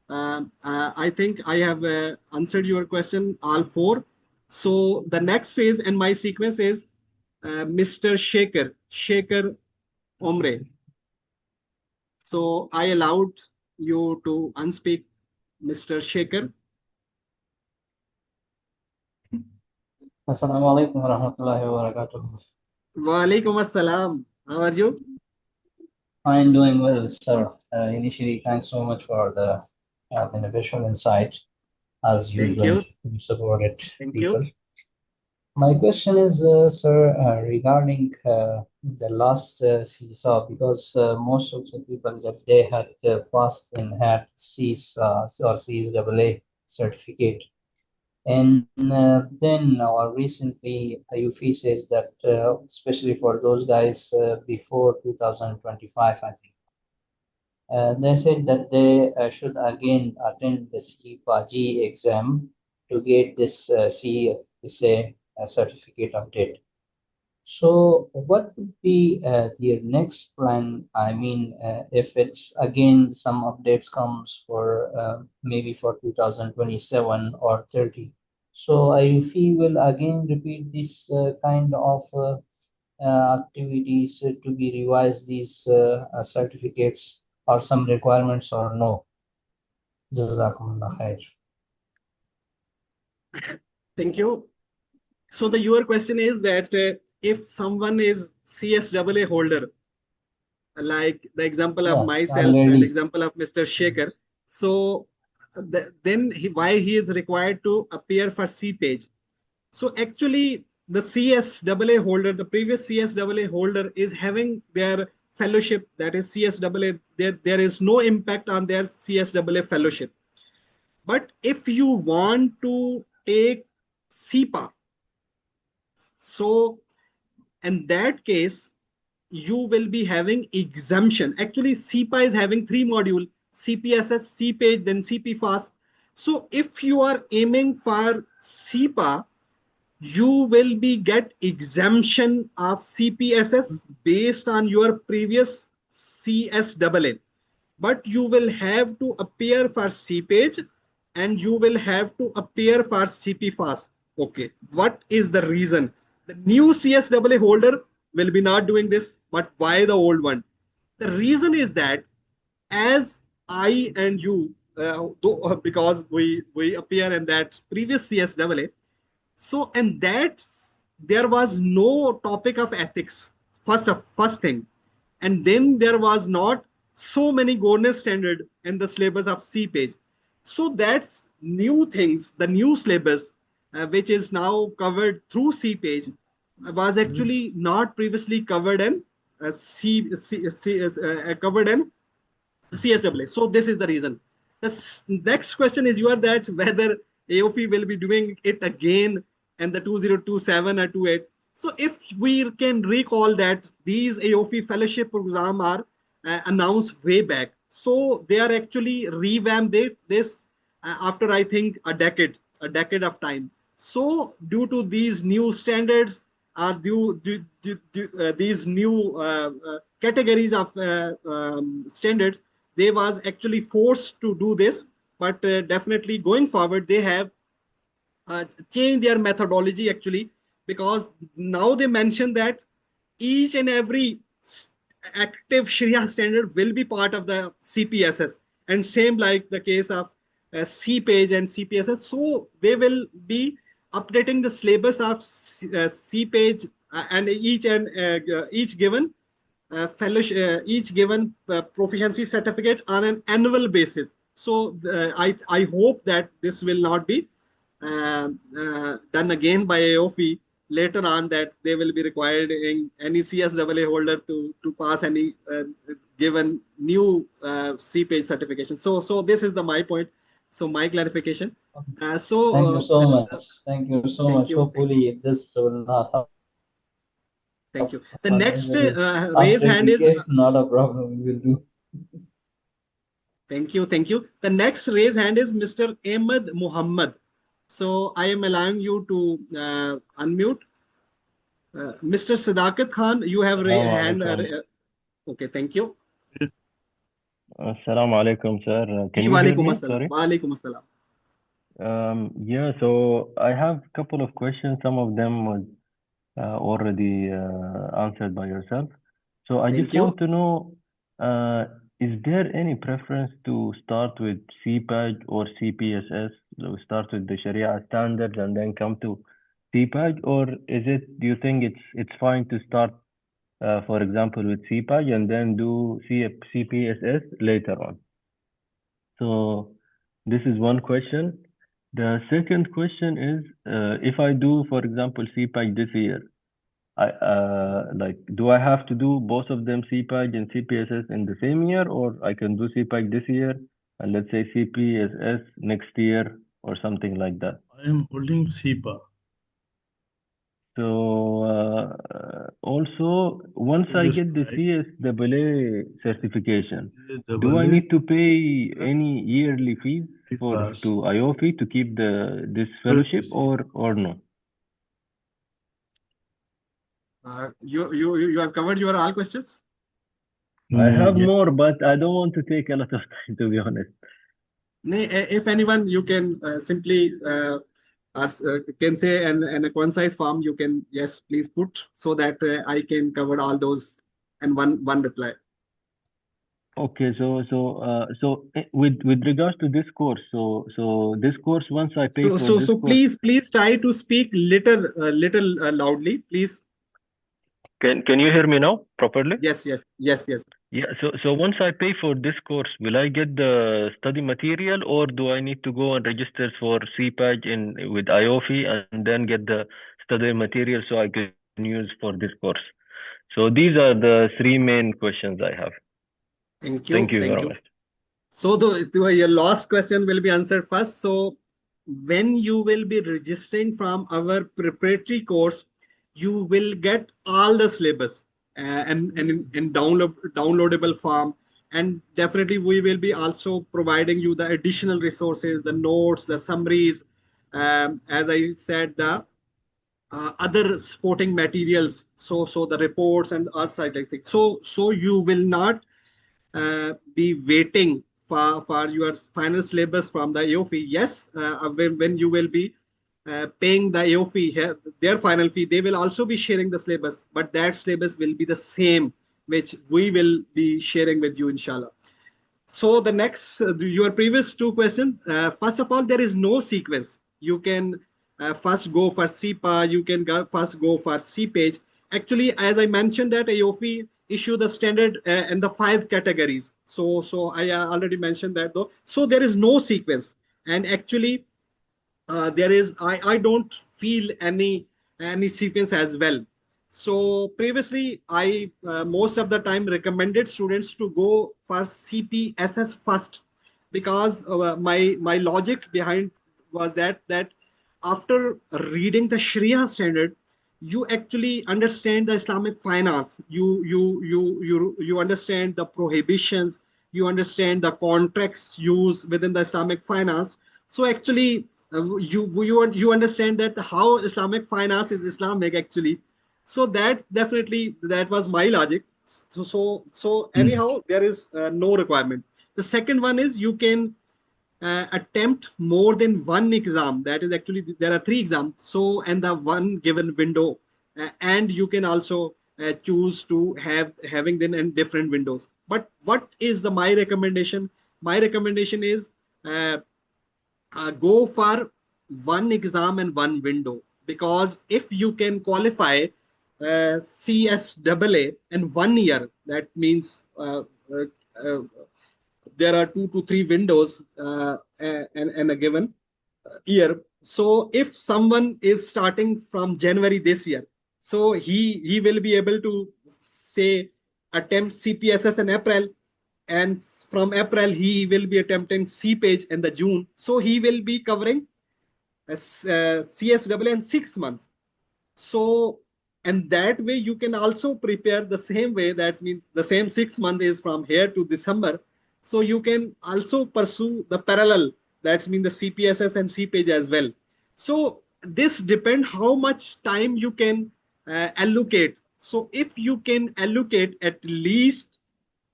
I think I have answered your question all four. So the next is, and my sequence is Mr. Shaker Omre. So I allowed you to unspeak, Mr. Shaker. Assalamu alaikum warahmatullahi wabarakatuh. Wa alaikum assalam. How are you? I'm doing well, sir. Initially, thanks so much for the beneficial insight. As Thank usual, you. you supported Thank people. you. My question is, sir, regarding the last CSAA, because most of the people that they had passed and had CSAA or CSAA certificate. And then or recently, IUFI says that, especially for those guys before 2025, I think, they said that they should again attend the CPAAGE exam to get this CSA certificate update. So what would be their next plan? I mean, if it's again some updates comes for maybe for 2027 or 30. So IUFI will again repeat this kind of activities to be revised these certificates or some requirements or no? Jazakumullah khair. Thank you. So your question is that if someone is CSAA holder, like the example of Yeah, myself and already. example of Mr. Shaker, so then why he is required to appear for CPAGE? So actually, the CSAA holder, the previous CSAA holder is having their fellowship, that is CSAA. There is no impact on their CSAA fellowship. But if you want to take CPA, so in that case, you will be having exemption. Actually, CPA is having three modules: CPSS, CPAGE, then CPFAST. So if you are aiming for CPA, you will be get exemption of CPSS based on your previous CSAA, but you will have to appear for CPAGE and you will have to appear for CPFAST. Okay, what is the reason? The new CSAA holder will be not doing this, but why the old one? The reason is that as I and you, because we appear in that previous CSAA, so and that there was no topic of ethics, first thing, and then there was not so many governance standard in the syllabus of CPAGE. So that's new things, the new syllabus, which is now covered through CPAGE, was actually not previously covered in covered in CSAA. So this is the reason. The next question is your that whether AOFI will be doing it again in the 2027 or 28. So if we can recall that these AOFI fellowship program are announced way back, so they are actually revamped this after I think a decade of time. So due to these new standards, these new categories of standards, they was actually forced to do this. But definitely going forward, they have changed their methodology actually, because now they mention that each and every active Sharia standard will be part of the CPSS, and same like the case of CPAGE and CPSS. So they will be updating the syllabus of CPAGE and each given fellowship, each given proficiency certificate on an annual basis. So I hope that this will not be done again by AOFI later on, that they will be required in any CSAA holder to pass any given new CPAGE certification. So this is my point. So my clarification. Thank you so much. Thank you so Thank much. you. Hopefully, this will not Thank you. The happen. next If it is raise after hand is PKF, not a problem. We will do. thank you. Thank you. The next raise hand is Mr. Ahmed Muhammad. So I am allowing you to unmute. Mr. Sadakat Khan, you have Assalamu hand. alaikum. Okay, thank you. Assalamu alaikum, sir. Can Ji, you hear walaikum me? assalam. Sorry. Walaikum assalam. Yeah, so I have a couple of questions. Some of them was already answered by yourself. So I Thank just you. want to know, is there any preference to start with CPAAGE or CPSS? So start with the Sharia standards and then come to CPAAGE, or do you think it's fine to start, for example, with CPAAGE and then do CPSS later on? So this is one question. The second question is, if I do, for example, CPAAGE this year, do I have to do both of them, CPAAGE and CPSS, in the same year, or I can do CPAAGE this year and let's say CPSS next year or something like that? I am holding CPA. So also, once I Just get the right. CSAA certification, do I Double need to pay any yearly fees pass. to AAOIFI to keep this Well, fellowship or no? You have covered your all questions. I have yeah. more, but I don't want to take a lot of time, to be honest. If anyone, you can simply can say in a concise form, you can, yes, please put, so that I can cover all those and one reply. Okay, so with regards to this course, so this course, once I pay for this course, Please try to speak little loudly, please. can you hear me now properly? Yes. Yeah, so once I pay for this course, will I get the study material, or do I need to go and register for CPAAGE with AAOIFI and then get the study material so I can use for this course? So these are the three main questions I have. Thank you. Thank you very much. So your last question will be answered first. So when you will be registering from our preparatory course, you will get all the syllabus and in downloadable form. And definitely we will be also providing you the additional resources, the notes, the summaries. As I said, the other supporting materials. So the reports and all side like things. So you will not be waiting for your final syllabus from the AO fee. Yes, when you will be paying the AO fee, their final fee, they will also be sharing the syllabus, but that syllabus will be the same, which we will be sharing with you, inshallah. So the next, your previous two questions. First of all, there is no sequence. You can first go for CPA. You can first go for CPAGE. Actually, as I mentioned, that AOFI issue the standard in the 5 categories. So I already mentioned that though. So there is no sequence, and actually there is I don't feel any sequence as well. So previously I most of the time recommended students to go for CPSS first, because my logic behind was that after reading the Sharia standard, you actually understand the Islamic finance. You understand the prohibitions. You understand the contracts used within the Islamic finance. So actually, you understand that how Islamic finance is Islamic actually. So that definitely that was my logic. So anyhow, there is no requirement. The second one is you can attempt more than one exam. That is actually there are 3 exams. So and the one given window, and you can also choose to having them in different windows. But what is my recommendation? My recommendation is go for one exam and one window, because if you can qualify CSAA in 1 year, that means there are 2 to 3 windows in a given year. So if someone is starting from January this year, so he will be able to say attempt CPSS in April, and from April he will be attempting CPAGE in the June. So he will be covering CSAA in 6 months. So and that way you can also prepare the same way. That means the same 6 months is from here to December. So you can also pursue the parallel. That means the CPSS and CPAGE as well. So this depends how much time you can allocate. So if you can allocate at least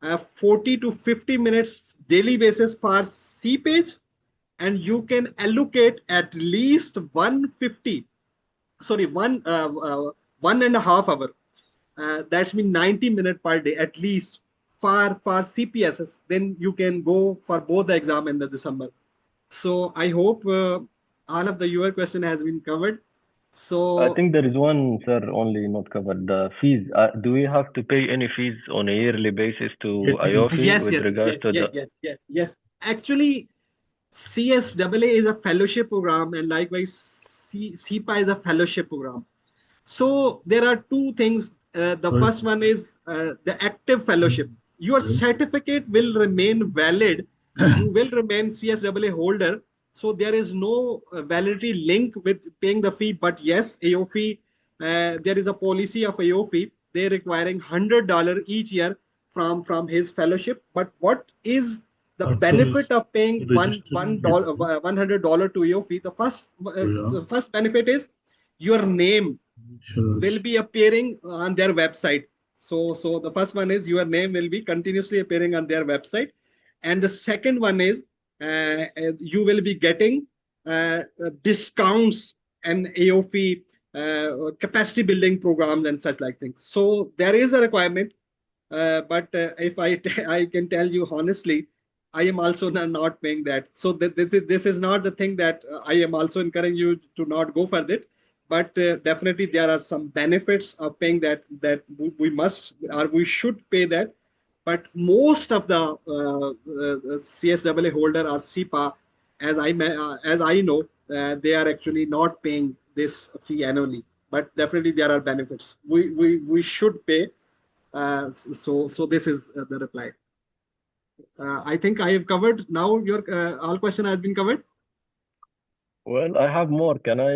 40 to 50 minutes daily basis for CPAGE, and you can allocate at least 150, sorry, 1.5 hour. That's mean 90 minutes per day at least for CPSS. Then you can go for both the exam in the December. So I hope all of the your question has been covered. I So think there is one, sir, only not covered. The fees. Do we have to pay any fees on a yearly basis to Getting IOFI yes, with yes, regards yes, to yes, the? yes, yes, yes. Actually, CSAA is a fellowship program, and likewise, CPA is a fellowship program. So there are two things. The sorry. first one is the active fellowship. Your certificate will remain valid. You will remain CSAA holder. So there is no validity link with paying the fee. But yes, AOFI, there is a policy of AOFI. They're requiring $100 each year from his fellowship. But what is the After benefit of paying registering with you, $100 to AOFI? yeah, The first benefit is your name will insurance. be appearing on their website. So the first one is your name will be continuously appearing on their website, and the second one is you will be getting discounts and AOFI capacity building programs and such like things. So there is a requirement, but if I can tell you honestly, I am also not paying that. So this is not the thing that I am also encouraging you to not go for it. But definitely there are some benefits of paying that we must or we should pay that. But most of the CSAA holder or CPA, as I know, they are actually not paying this fee annually. But definitely there are benefits. We should pay. So this is the reply. I think I have covered now. Your all question has been covered. Well, I have more. Can I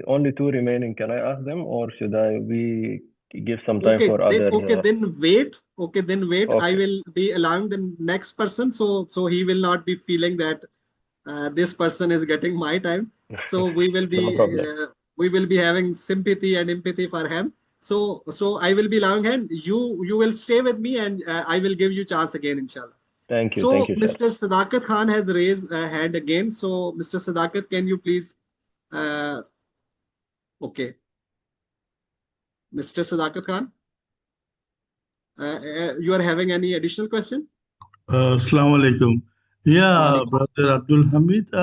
only two remaining? Can I ask them, or should I we give some time for other? Okay, then wait. Okay, then wait. I Okay, will be allowing the next person, so he will not be feeling that this person is getting my time. So no problem. we will be having sympathy and empathy for him. So I will be allowing him. You will stay with me, and I will give you chance again, inshallah. Thank So you, sir. Mr. Sadakat Khan has raised a hand again. So Mr. Sadakat, can you please? Uh, okay, Mr. Sadakat Khan, you are having any additional question? Assalamu alaikum. Yeah, Walaikum. Brother Abdul Hamid,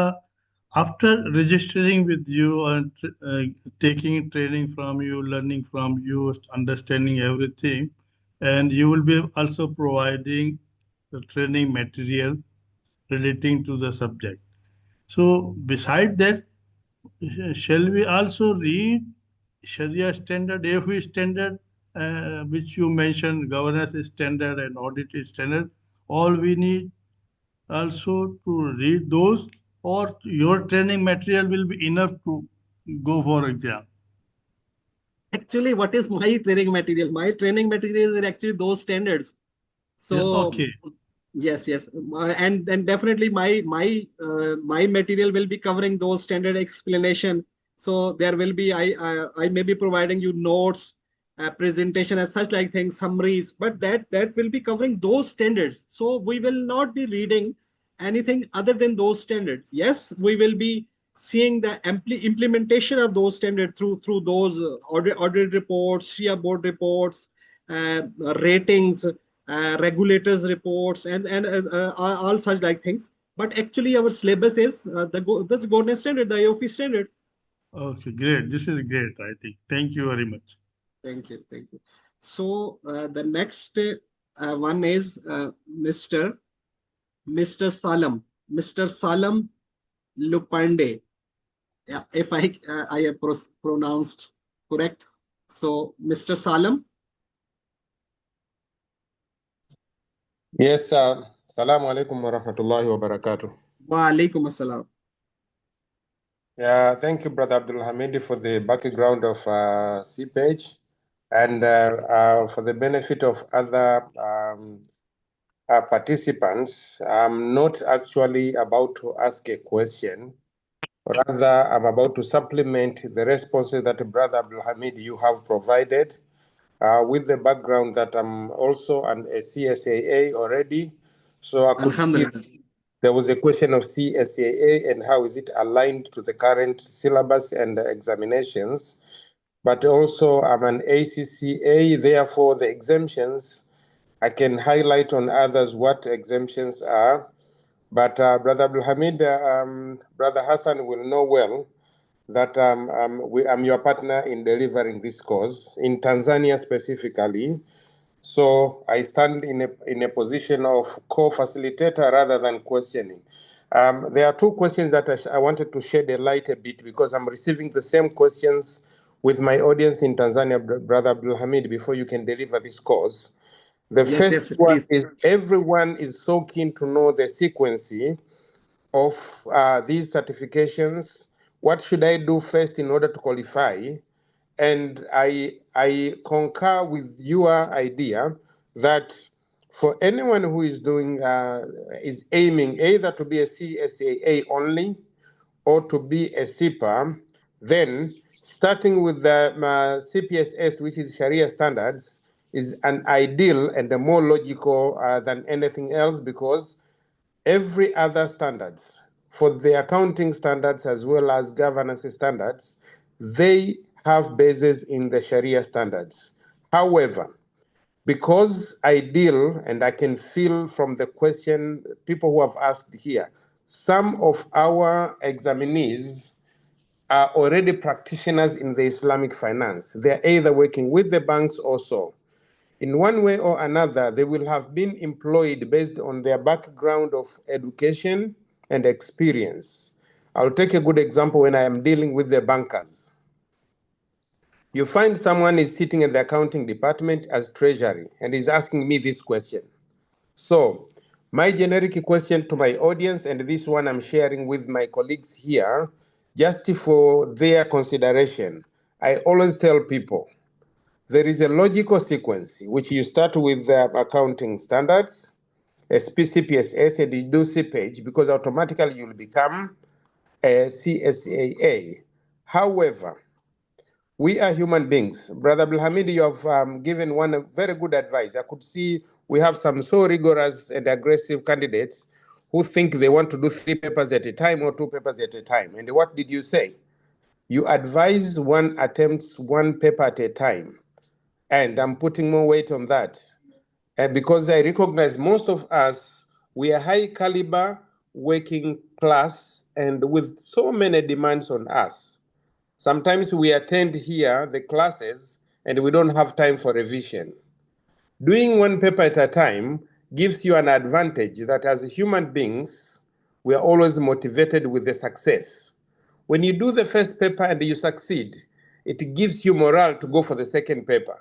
after registering with you and taking training from you, learning from you, understanding everything, and you will be also providing the training material relating to the subject. So, beside that, shall we also read Sharia standard, AFE standard, which you mentioned, governance standard and audit standard? All we need also to read those, or your training material will be enough to go for exam? Actually, what is my training material? My training material is actually those standards. Yeah, So okay. yes, yes, and definitely my material will be covering those standard explanation. So there will be I may be providing you notes, presentation as such like things, summaries, but that will be covering those standards. So we will not be reading anything other than those standards. Yes, we will be seeing the implementation of those standards through those audit reports, Shia board reports, ratings, regulators reports, and all such like things. But actually our syllabus is the governance standard, the AOFI standard. Okay, great. This is great, I think. Thank you very much. Thank you, thank you. So the next one is Mr. Salam, Mr. Salam Lupande. Yeah, if I have pronounced correct. So Mr. Salam. Yes, Assalamu alaikum wa rahmatullahi wa barakatuh. Wa alaikum assalam. Yeah, thank you, Brother Abdul Hamid, for the background of CPAGE, and for the benefit of other participants. I'm not actually about to ask a question, Rather, I'm about to supplement the responses that Brother Abdul Hamid you have provided with the background that I'm also a CSAA already. So I could see there was a question of CSAA and how is it aligned to the current syllabus and examinations. But also I'm an ACCA, therefore the exemptions, I can highlight on others what exemptions are. But Brother Abdul Hamid, Brother Hassan will know well that I'm your partner in delivering this course in Tanzania specifically. So I stand in a position of co-facilitator rather than questioning. There are two questions that I wanted to shed a light a bit because I'm receiving the same questions with my audience in Tanzania, Brother Abdul Hamid, before you can deliver this course. The first one is everyone is so keen to know the sequence of these certifications. What should I do first in order to qualify? And I concur with your idea that for anyone who is doing, is aiming either to be a CSAA only or to be a CPA, then starting with the CPSS, which is Sharia standards, is an ideal and a more logical than anything else because every other standards, for the accounting standards as well as governance standards, they have bases in the Sharia standards. However, because I deal, and I can feel from the question people who have asked here, some of our examinees are already practitioners in the Islamic finance. They're either working with the banks or so. In one way or another, they will have been employed based on their background of education and experience. I'll take a good example when I am dealing with the bankers. You find someone is sitting in the accounting department as treasury and is asking me this question. So my generic question to my audience, and this one I'm sharing with my colleagues here, just for their consideration, I always tell people, there is a logical sequence which you start with the accounting standards, CPSS, and you do CPAAGE because automatically you'll become a CSAA. However, we are human beings. Brother Abdulhamid, you have given one very good advice. I could see we have some so rigorous and aggressive candidates who think they want to do 3 papers at a time or 2 papers at a time. And what did you say? You advise one attempts 1 paper at a time. And I'm putting more weight on that. And because I recognize most of us, we are high caliber working class and with so many demands on us. Sometimes we attend here the classes and we don't have time for revision. Doing 1 paper at a time gives you an advantage that as human beings, we are always motivated with the success. When you do the first paper and you succeed, it gives you morale to go for the second paper.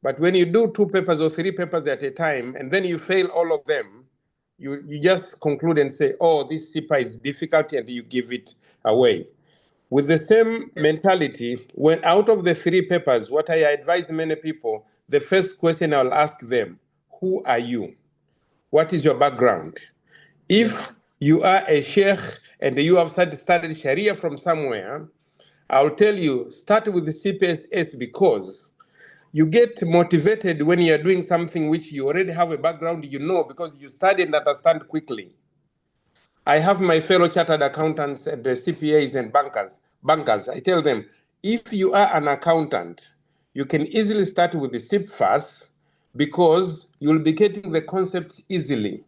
But when you do 2 papers or 3 papers at a time, and then you fail all of them, you just conclude and say, oh, this CPA is difficult, and you give it away. With the same mentality, when out of the 3 papers, what I advise many people, the first question I'll ask them, who are you? What is your background? If you are a sheikh and you have studied Sharia from somewhere, I'll tell you, start with the CPSS because you get motivated when you're doing something which you already have a background, you know, because you study and understand quickly. I have my fellow chartered accountants and the CPAs and bankers. I tell them, if you are an accountant, you can easily start with the SIP first because you'll be getting the concepts easily.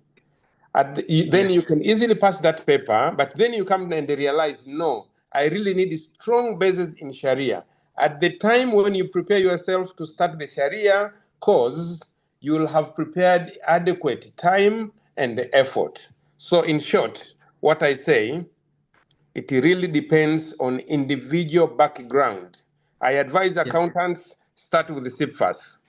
Then you can easily pass that paper, but then you come and realize, no, I really need strong basis in Sharia. At the time when you prepare yourself to start the Sharia course, you will have prepared adequate time and effort. So in short, what I say, it really depends on individual background. I advise accountants, start with the SIP first.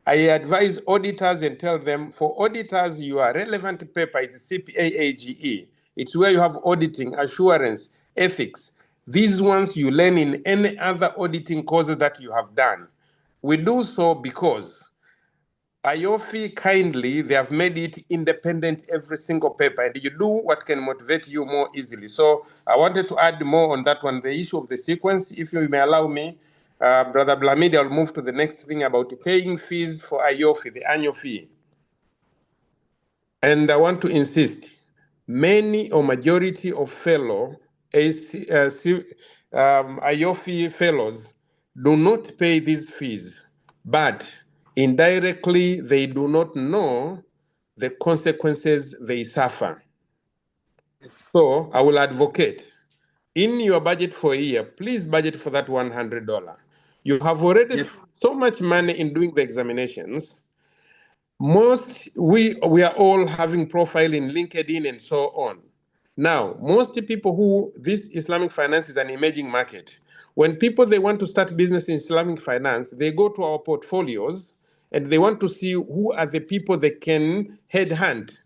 I advise auditors and tell them, for auditors, your relevant paper is CPAAGE. It's where you have auditing, assurance, ethics. These ones you learn in any other auditing courses that you have done. We do so because AAOIFI kindly, they have made it independent every single paper, and you do what can motivate you more easily. So I wanted to add more on that one, the issue of the sequence. If you may allow me, Brother Blamidi, I'll move to the next thing about paying fees for AAOIFI, the annual fee. And I want to insist, many or majority of fellow AAOIFI fellows do not pay these fees, but indirectly they do not know the consequences they suffer. Yes. So I will advocate, in your budget for a year, please budget for that $100. You have already spent so much money in doing the examinations. We are all having profile in LinkedIn and so on. Now, most people who, this Islamic finance is an emerging market. When people, they want to start business in Islamic finance, they go to our portfolios and they want to see who are the people they can headhunt.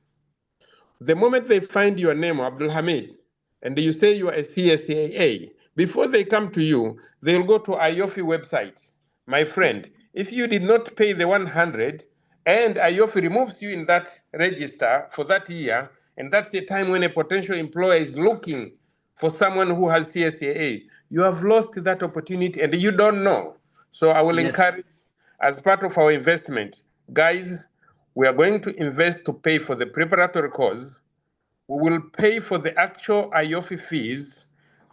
The moment they find your name, Abdul Hamid, and you say you are a CSAA, before they come to you, they'll go to AAOIFI website. My friend, if you did not pay the 100 and AAOIFI removes you in that register for that year, and that's the time when a potential employer is looking for someone who has CSAA, you have lost that opportunity and you don't know. So I will encourage, as part of our investment, guys, we are going to invest to pay for the preparatory course. We will pay for the actual AAOIFI fees.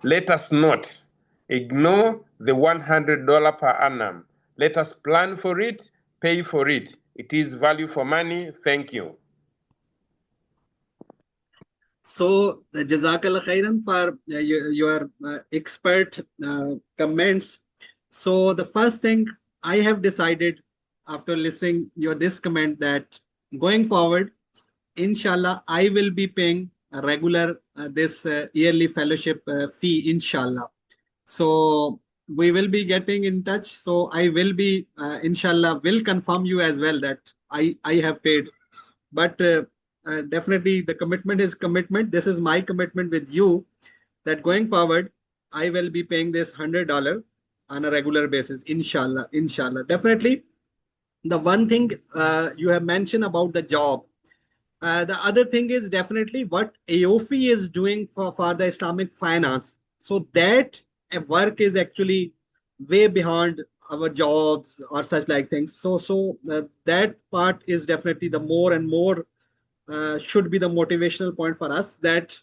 Let us not ignore the $100 per annum. Let us plan for it, pay for it. It is value for money. Thank you. So, Jazakallah khairan for your expert comments. So, the first thing I have decided after listening your this comment that going forward, inshallah, I will be paying a regular this yearly fellowship fee, inshallah. So we will be getting in touch. So I will be, inshallah, will confirm you as well that I have paid. But definitely the commitment is commitment. This is my commitment with you that going forward, I will be paying this $100 on a regular basis, inshallah, inshallah. Definitely, the one thing you have mentioned about the job. The other thing is definitely what AOFI is doing for the Islamic finance. So that work is actually way beyond our jobs or such like things. So that part is definitely the more and more should be the motivational point for us that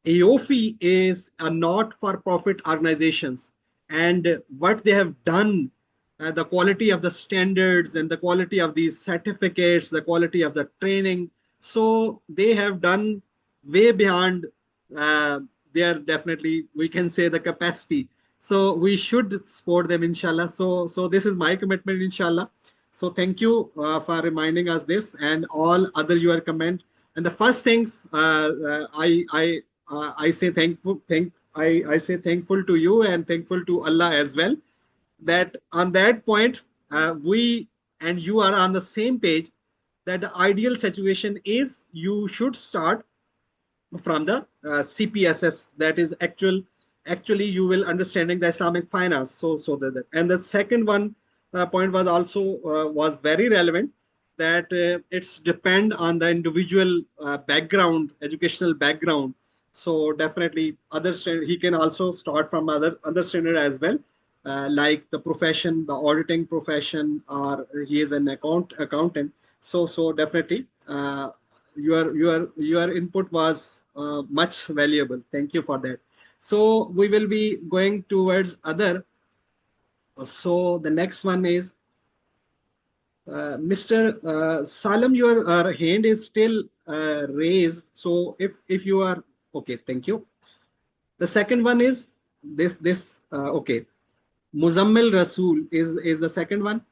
AOFI is a not-for-profit organizations and what they have done, the quality of the standards and the quality of these certificates, the quality of the training. So they have done way beyond their definitely we can say the capacity. So we should support them, inshallah. So this is my commitment, inshallah. So thank you for reminding us this and all other your comment. And the first things I say I say thankful to you and thankful to Allah as well. That on that point we and you are on the same page. That the ideal situation is you should start from the CPSS. That is actually you will understanding the Islamic finance. So that and the second one point was also was very relevant that it's depend on the individual background, educational background. So definitely other standard, he can also start from other standard as well, like the profession, the auditing profession, or he is an accountant. So definitely your input was much valuable. Thank you for that. So we will be going towards other. So the next one is Mr. Salam, your hand is still raised. So if you are okay, thank you. The second one is this okay. Muzammil Rasul is the second one.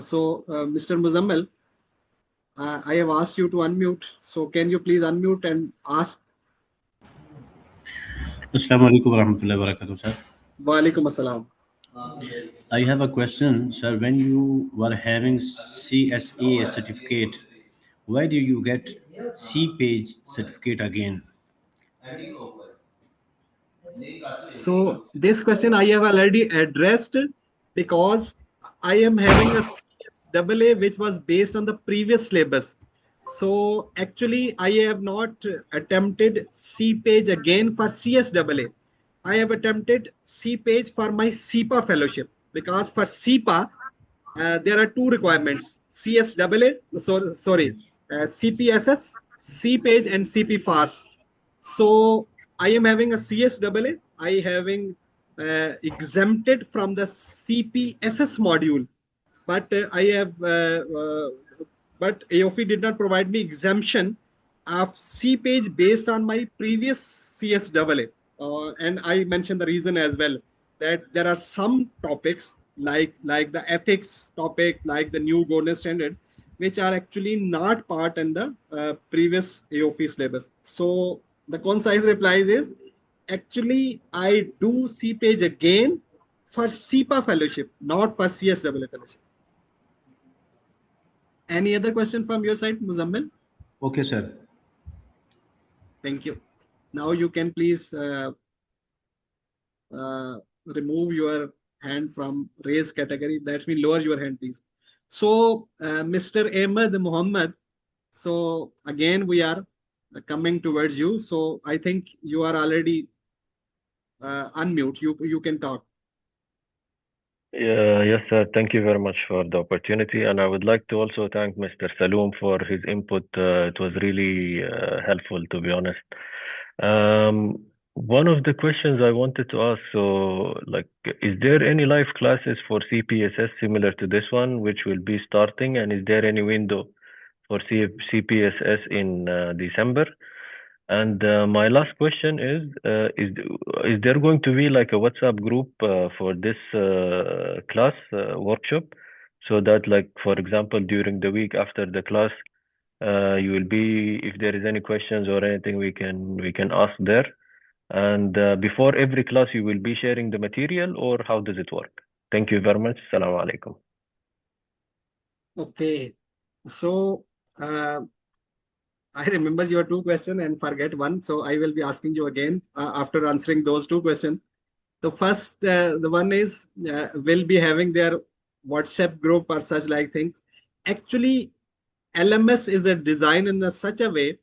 So Mr. Muzammil, I have asked you to unmute. So can you please unmute and ask? Assalamu alaikum warahmatullahi wabarakatuh, sir. Wa alaikum assalam. I have a question, sir. When you were having CSAA certificate, why do you get CPAAGE certificate again? So this question I have already addressed because I am having a AA, which was based on the previous syllabus. So actually, I have not attempted CPAGE again for CSAA. I have attempted CPAGE for my CPA fellowship, because for CPA, there are two requirements: CSAA, Yes. CPSS, CPAGE, and CP Fast. So I am having a CSAA. I having exempted from the CPSS module, but but AOFI did not provide me exemption of C page based on my previous CSAA. And I mentioned the reason as well, that there are some topics like the ethics topic, like the new governance standard, which are actually not part in the previous AOFI syllabus. So the concise replies is, actually I do C page again for CPA fellowship, not for CSAA fellowship. Any other question from your side, Muzammil? Okay, sir. Thank you. Now you can please remove your hand from raise category. That means lower your hand, please. So, Mr. Ahmed Muhammad, so again, we are coming towards you. So I think you are already unmute. You can talk. Yes, sir. Thank you very much for the opportunity. And I would like to also thank Mr. Saloom for his input. It was really helpful, to be honest. One of the questions I wanted to ask, so like, is there any live classes for CPSS similar to this one, which will be starting? And is there any window for CPSS in December? And my last question is there going to be like a WhatsApp group for this class workshop, so that, like, for example, during the week after the class, you will be, if there is any questions or anything, we can ask there. And before every class, you will be sharing the material, or how does it work? Thank you very much. Assalamu alaikum. Okay. So I remember your two questions and forget one. So I will be asking you again after answering those two questions. The first, the one is, will be having their WhatsApp group or such like thing. Actually, LMS is a design in such a way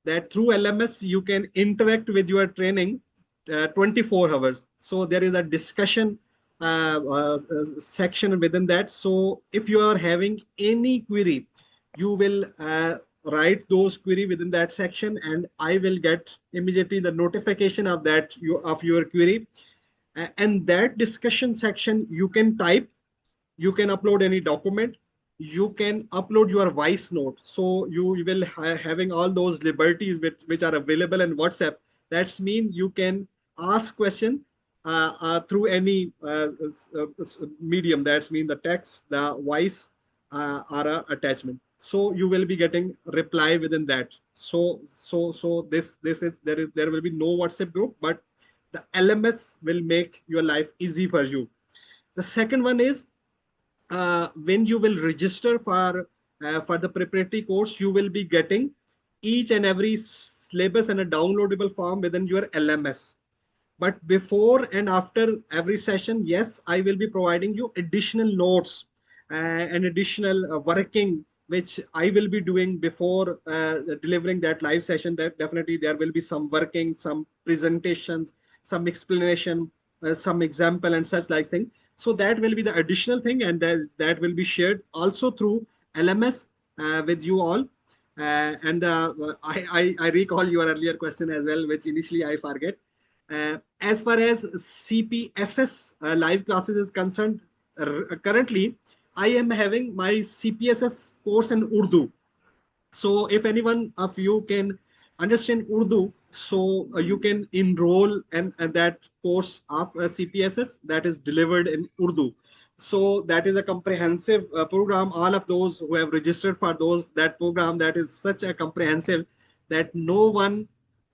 that through LMS you can interact with your training 24 hours. So there is a discussion section within that. So if you are having any query, you will write those query within that section, and I will get immediately the notification of that of your query. And that discussion section, you can type, you can upload any document, you can upload your voice note. So you will having all those liberties which are available in WhatsApp. That's mean you can ask question through any medium. That's mean the text, the voice, or a attachment. So you will be getting reply within that. So this is there will be no WhatsApp group, but the LMS will make your life easy for you. The second one is, when you will register for the preparatory course, you will be getting each and every syllabus and a downloadable form within your LMS. But before and after every session, yes, I will be providing you additional notes and additional working, which I will be doing before delivering that live session. That definitely there will be some working, some presentations, some explanation, some example and such like thing. So that will be the additional thing, and that will be shared also through LMS with you all. And I recall your earlier question as well, which initially I forget. As far as CPSS live classes is concerned, currently I am having my CPSS course in Urdu. So if anyone of you can understand Urdu, so you can enroll in that course of CPSS that is delivered in Urdu. So that is a comprehensive program. All of those who have registered for that program, that is such a comprehensive that no one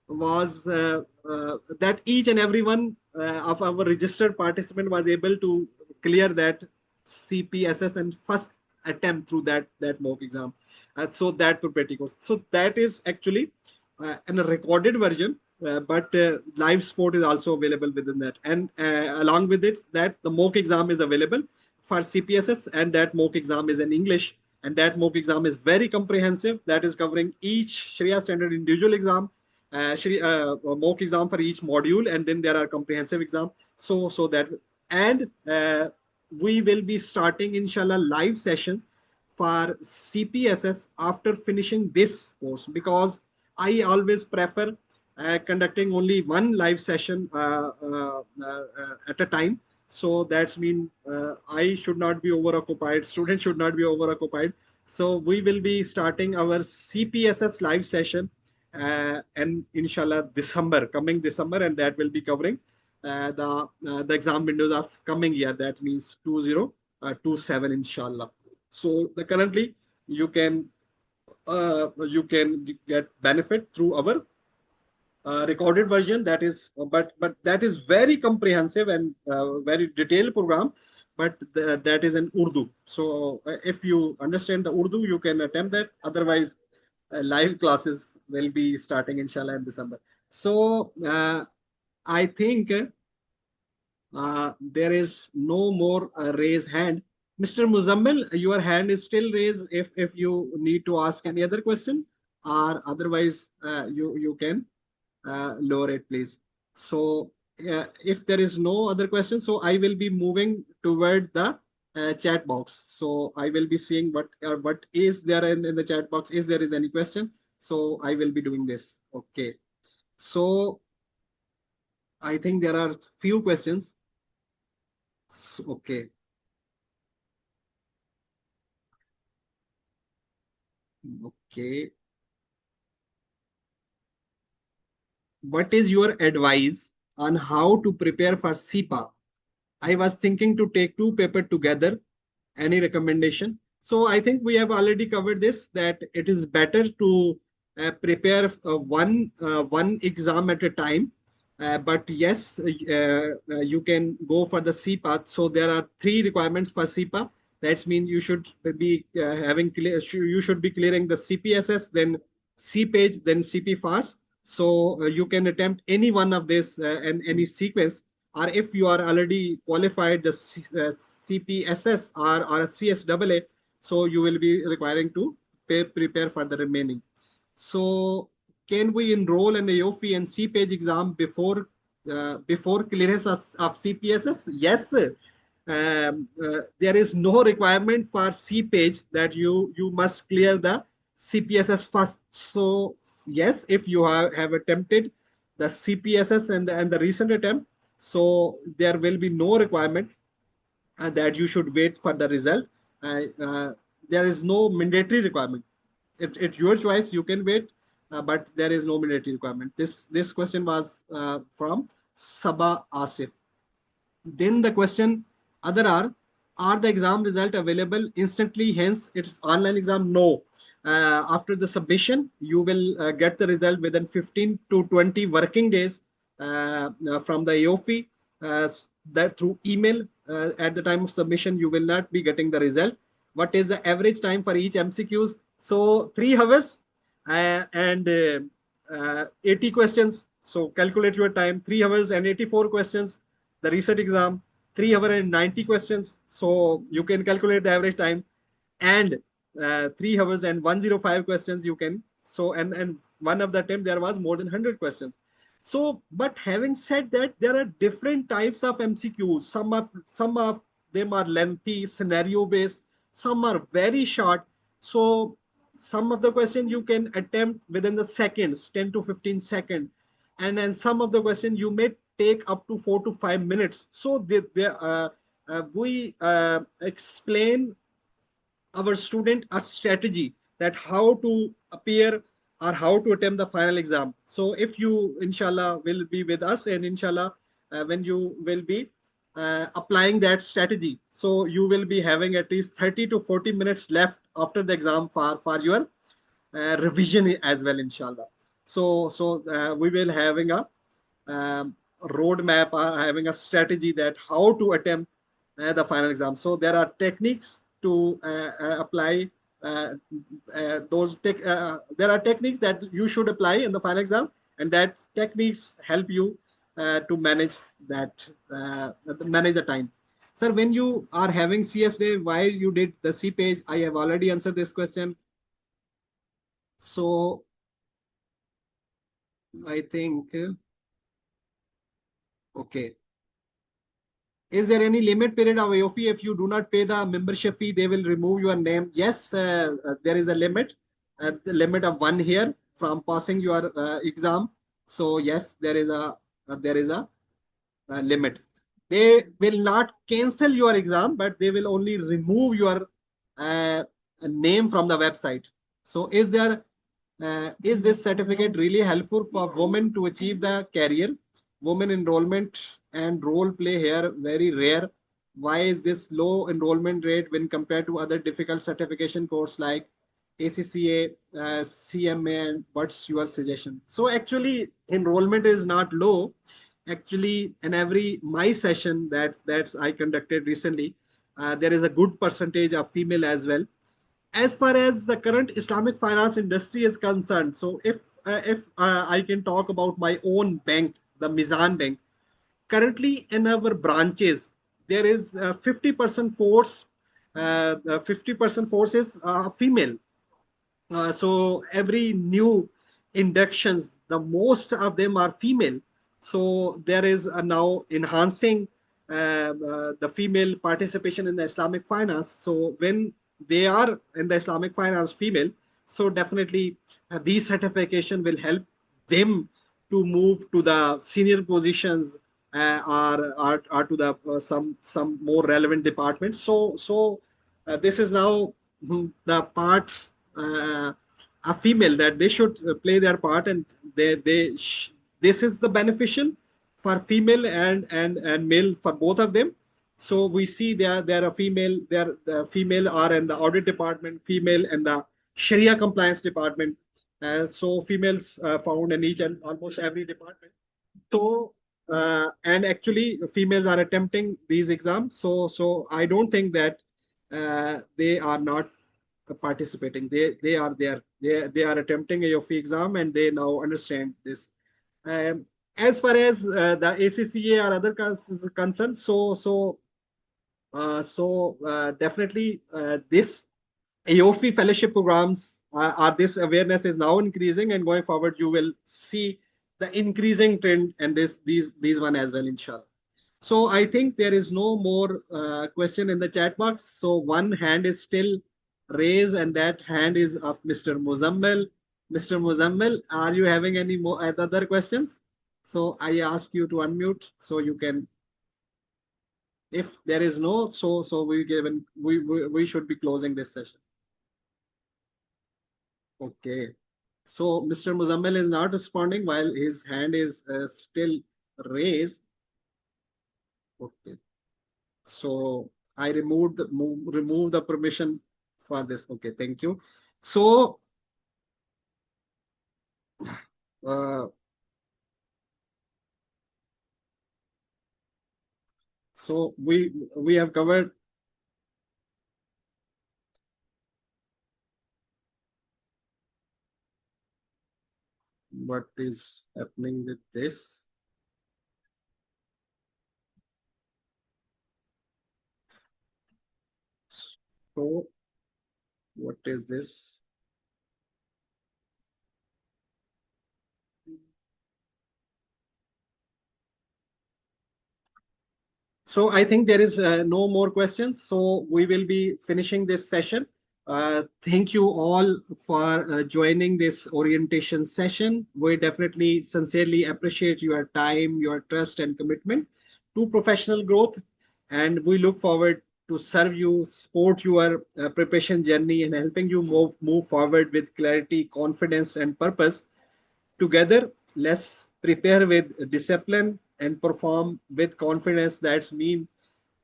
was that each and every one of our registered participant was able to clear that CPSS and first attempt through that mock exam. So that preparatory course. So that is actually in a recorded version, but live support is also available within that. And along with it, that the mock exam is available for CPSS, and that mock exam is in English. And that mock exam is very comprehensive. That is covering each Sharia standard individual exam, mock exam for each module, and then there are comprehensive exam. So that, and we will be starting inshallah live sessions for CPSS after finishing this course, because I always prefer conducting only one live session at a time. So that's mean I should not be over occupied, students should not be over occupied. So we will be starting our CPSS live session and inshallah coming December, and that will be covering the exam windows of coming year. That means 2027 inshallah. So currently you can get benefit through our recorded version. That is, but that is very comprehensive and very detailed program. But that is in Urdu. So if you understand the Urdu, you can attempt that. Otherwise, live classes will be starting inshallah in December. So I think there is no more raise hand. Mr. Muzammil, your hand is still raised if you need to ask any other question, or otherwise you can lower it, please. So if there is no other question, so I will be moving toward the chat box. So I will be seeing what is there in the chat box. Is there is any question? So I will be doing this. Okay. So I think there are few questions. So, okay. Okay. What is your advice on how to prepare for CPA? I was thinking to take two papers together. Any recommendation? So I think we have already covered this, that it is better to prepare one exam at a time. But yes, you can go for the CPA. So there are 3 requirements for CPA. That means you should be you should be clearing the CPSS, then CPAAGE, then CPFAS. So you can attempt any one of this and any sequence. Or if you are already qualified the CPSS or a CSAA, so you will be requiring to prepare for the remaining. So can we enroll in the AAOIFI and CPAAGE exam before clearance of CPSS? Yes. There is no requirement for CPAAGE that you must clear the CPSS first. So yes, if you have attempted the CPSS and the recent attempt, so there will be no requirement that you should wait for the result. There is no mandatory requirement. It's your choice. You can wait, but there is no mandatory requirement. This question was from Sabah Asif. Then the question other are the exam result available instantly? Hence, it's online exam. No. After the submission, you will get the result within 15 to 20 working days from the AAOIFI. That through email at the time of submission, you will not be getting the result. What is the average time for each MCQs? So 3 hours and 80 questions. So calculate your time, 3 hours and 84 questions. The research exam, 3 hours and 90 questions. So you can calculate the average time, and 3 hours and 105 questions you can. So and one of the attempt there was more than 100 questions. So, but having said that, there are different types of MCQs. Some of them are lengthy, scenario based. Some are very short. So some of the questions you can attempt within the seconds, 10 to 15 seconds. And then some of the questions you may take up to 4 to 5 minutes. So we explain our student a strategy that how to appear or how to attempt the final exam. So if you inshallah will be with us, and inshallah when you will be applying that strategy, so you will be having at least 30 to 40 minutes left after the exam for your revision as well, inshallah. So we will having a roadmap, having a strategy that how to attempt the final exam. So there are techniques to apply there are techniques that you should apply in the final exam, and that techniques help you to manage the time. Sir, when you are having CSA, why you did the CPAGE? I have already answered this question. So I think, okay. Is there any limit period of AOFI? If you do not pay the membership fee, they will remove your name. Yes, there is a limit, the limit of 1 year from passing your exam. So yes, there is a limit. They will not cancel your exam, but they will only remove your uh, name from the website. So is this certificate really helpful for women to achieve the career? Women enrollment and role play here very rare. Why is this low enrollment rate when compared to other difficult certification course like ACCA, CMA, and what's your suggestion? So actually, enrollment is not low. Actually, in every my session that's I conducted recently, there is a good percentage of female as well. As far as the current Islamic finance industry is concerned, so if I can talk about my own bank, the Mizan Bank, currently in our branches there is 50% force. 50% force is female. So every new inductions, the most of them are female. So there is now enhancing the female participation in the Islamic finance. So when they are in the Islamic finance female, so definitely these certification will help them to move to the senior positions, or to the some more relevant departments. So this is now the part, a female, that they should play their part, and this is the beneficial for female and male, for both of them. So we see there are female, there the female are in the audit department, female in the Sharia compliance department. So females found in each and almost every department. So and actually females are attempting these exams. So I don't think that they are not participating. They are there. They are attempting a UFI exam, and they now understand this. Um, as far as the ACCA or other is concerned, definitely this AOFI fellowship programs are this awareness is now increasing, and going forward you will see the increasing trend, and these one as well, inshallah. So I think there is no more question in the chat box. So one hand is still raised, and that hand is of Mr. Muzammil. Mr. Muzammil, are you having any more other questions? So I ask you to unmute so you can. If there is no, so we should be closing this session. Okay. So Mr. Muzammil is not responding while his hand is still raised. Okay. So I remove the permission for this. Okay, thank you. So uh, so we have covered what is happening with this. So what is this? So I think there is no more questions. So we will be finishing this session. Thank you all for joining this orientation session. We definitely sincerely appreciate your time, your trust and commitment to professional growth. And we look forward to serve you, support your preparation journey, and helping you move forward with clarity, confidence and purpose. Together, let's prepare with discipline and perform with confidence. That's mean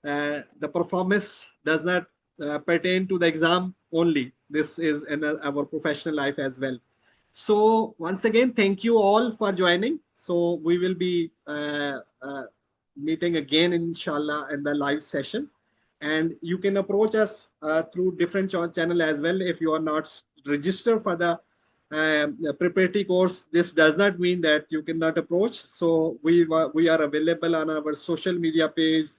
the performance does not pertain to the exam only. This is in our professional life as well. So once again, thank you all for joining. So we will be meeting again, inshallah, in the live session. And you can approach us through different channel as well. If you are not registered for the preparatory course, this does not mean that you cannot approach. So we are available on our social media page,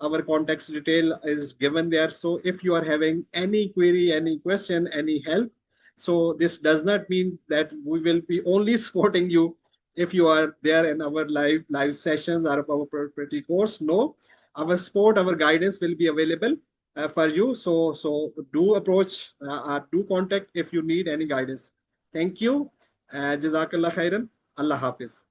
Our contact detail is given there. So if you are having any query, any question, any help, so this does not mean that we will be only supporting you if you are there in our live sessions or our property course. No, our support, our guidance will be available for you. So do approach, do contact if you need any guidance. Thank you. Jazakallah khairan. Allah Hafiz.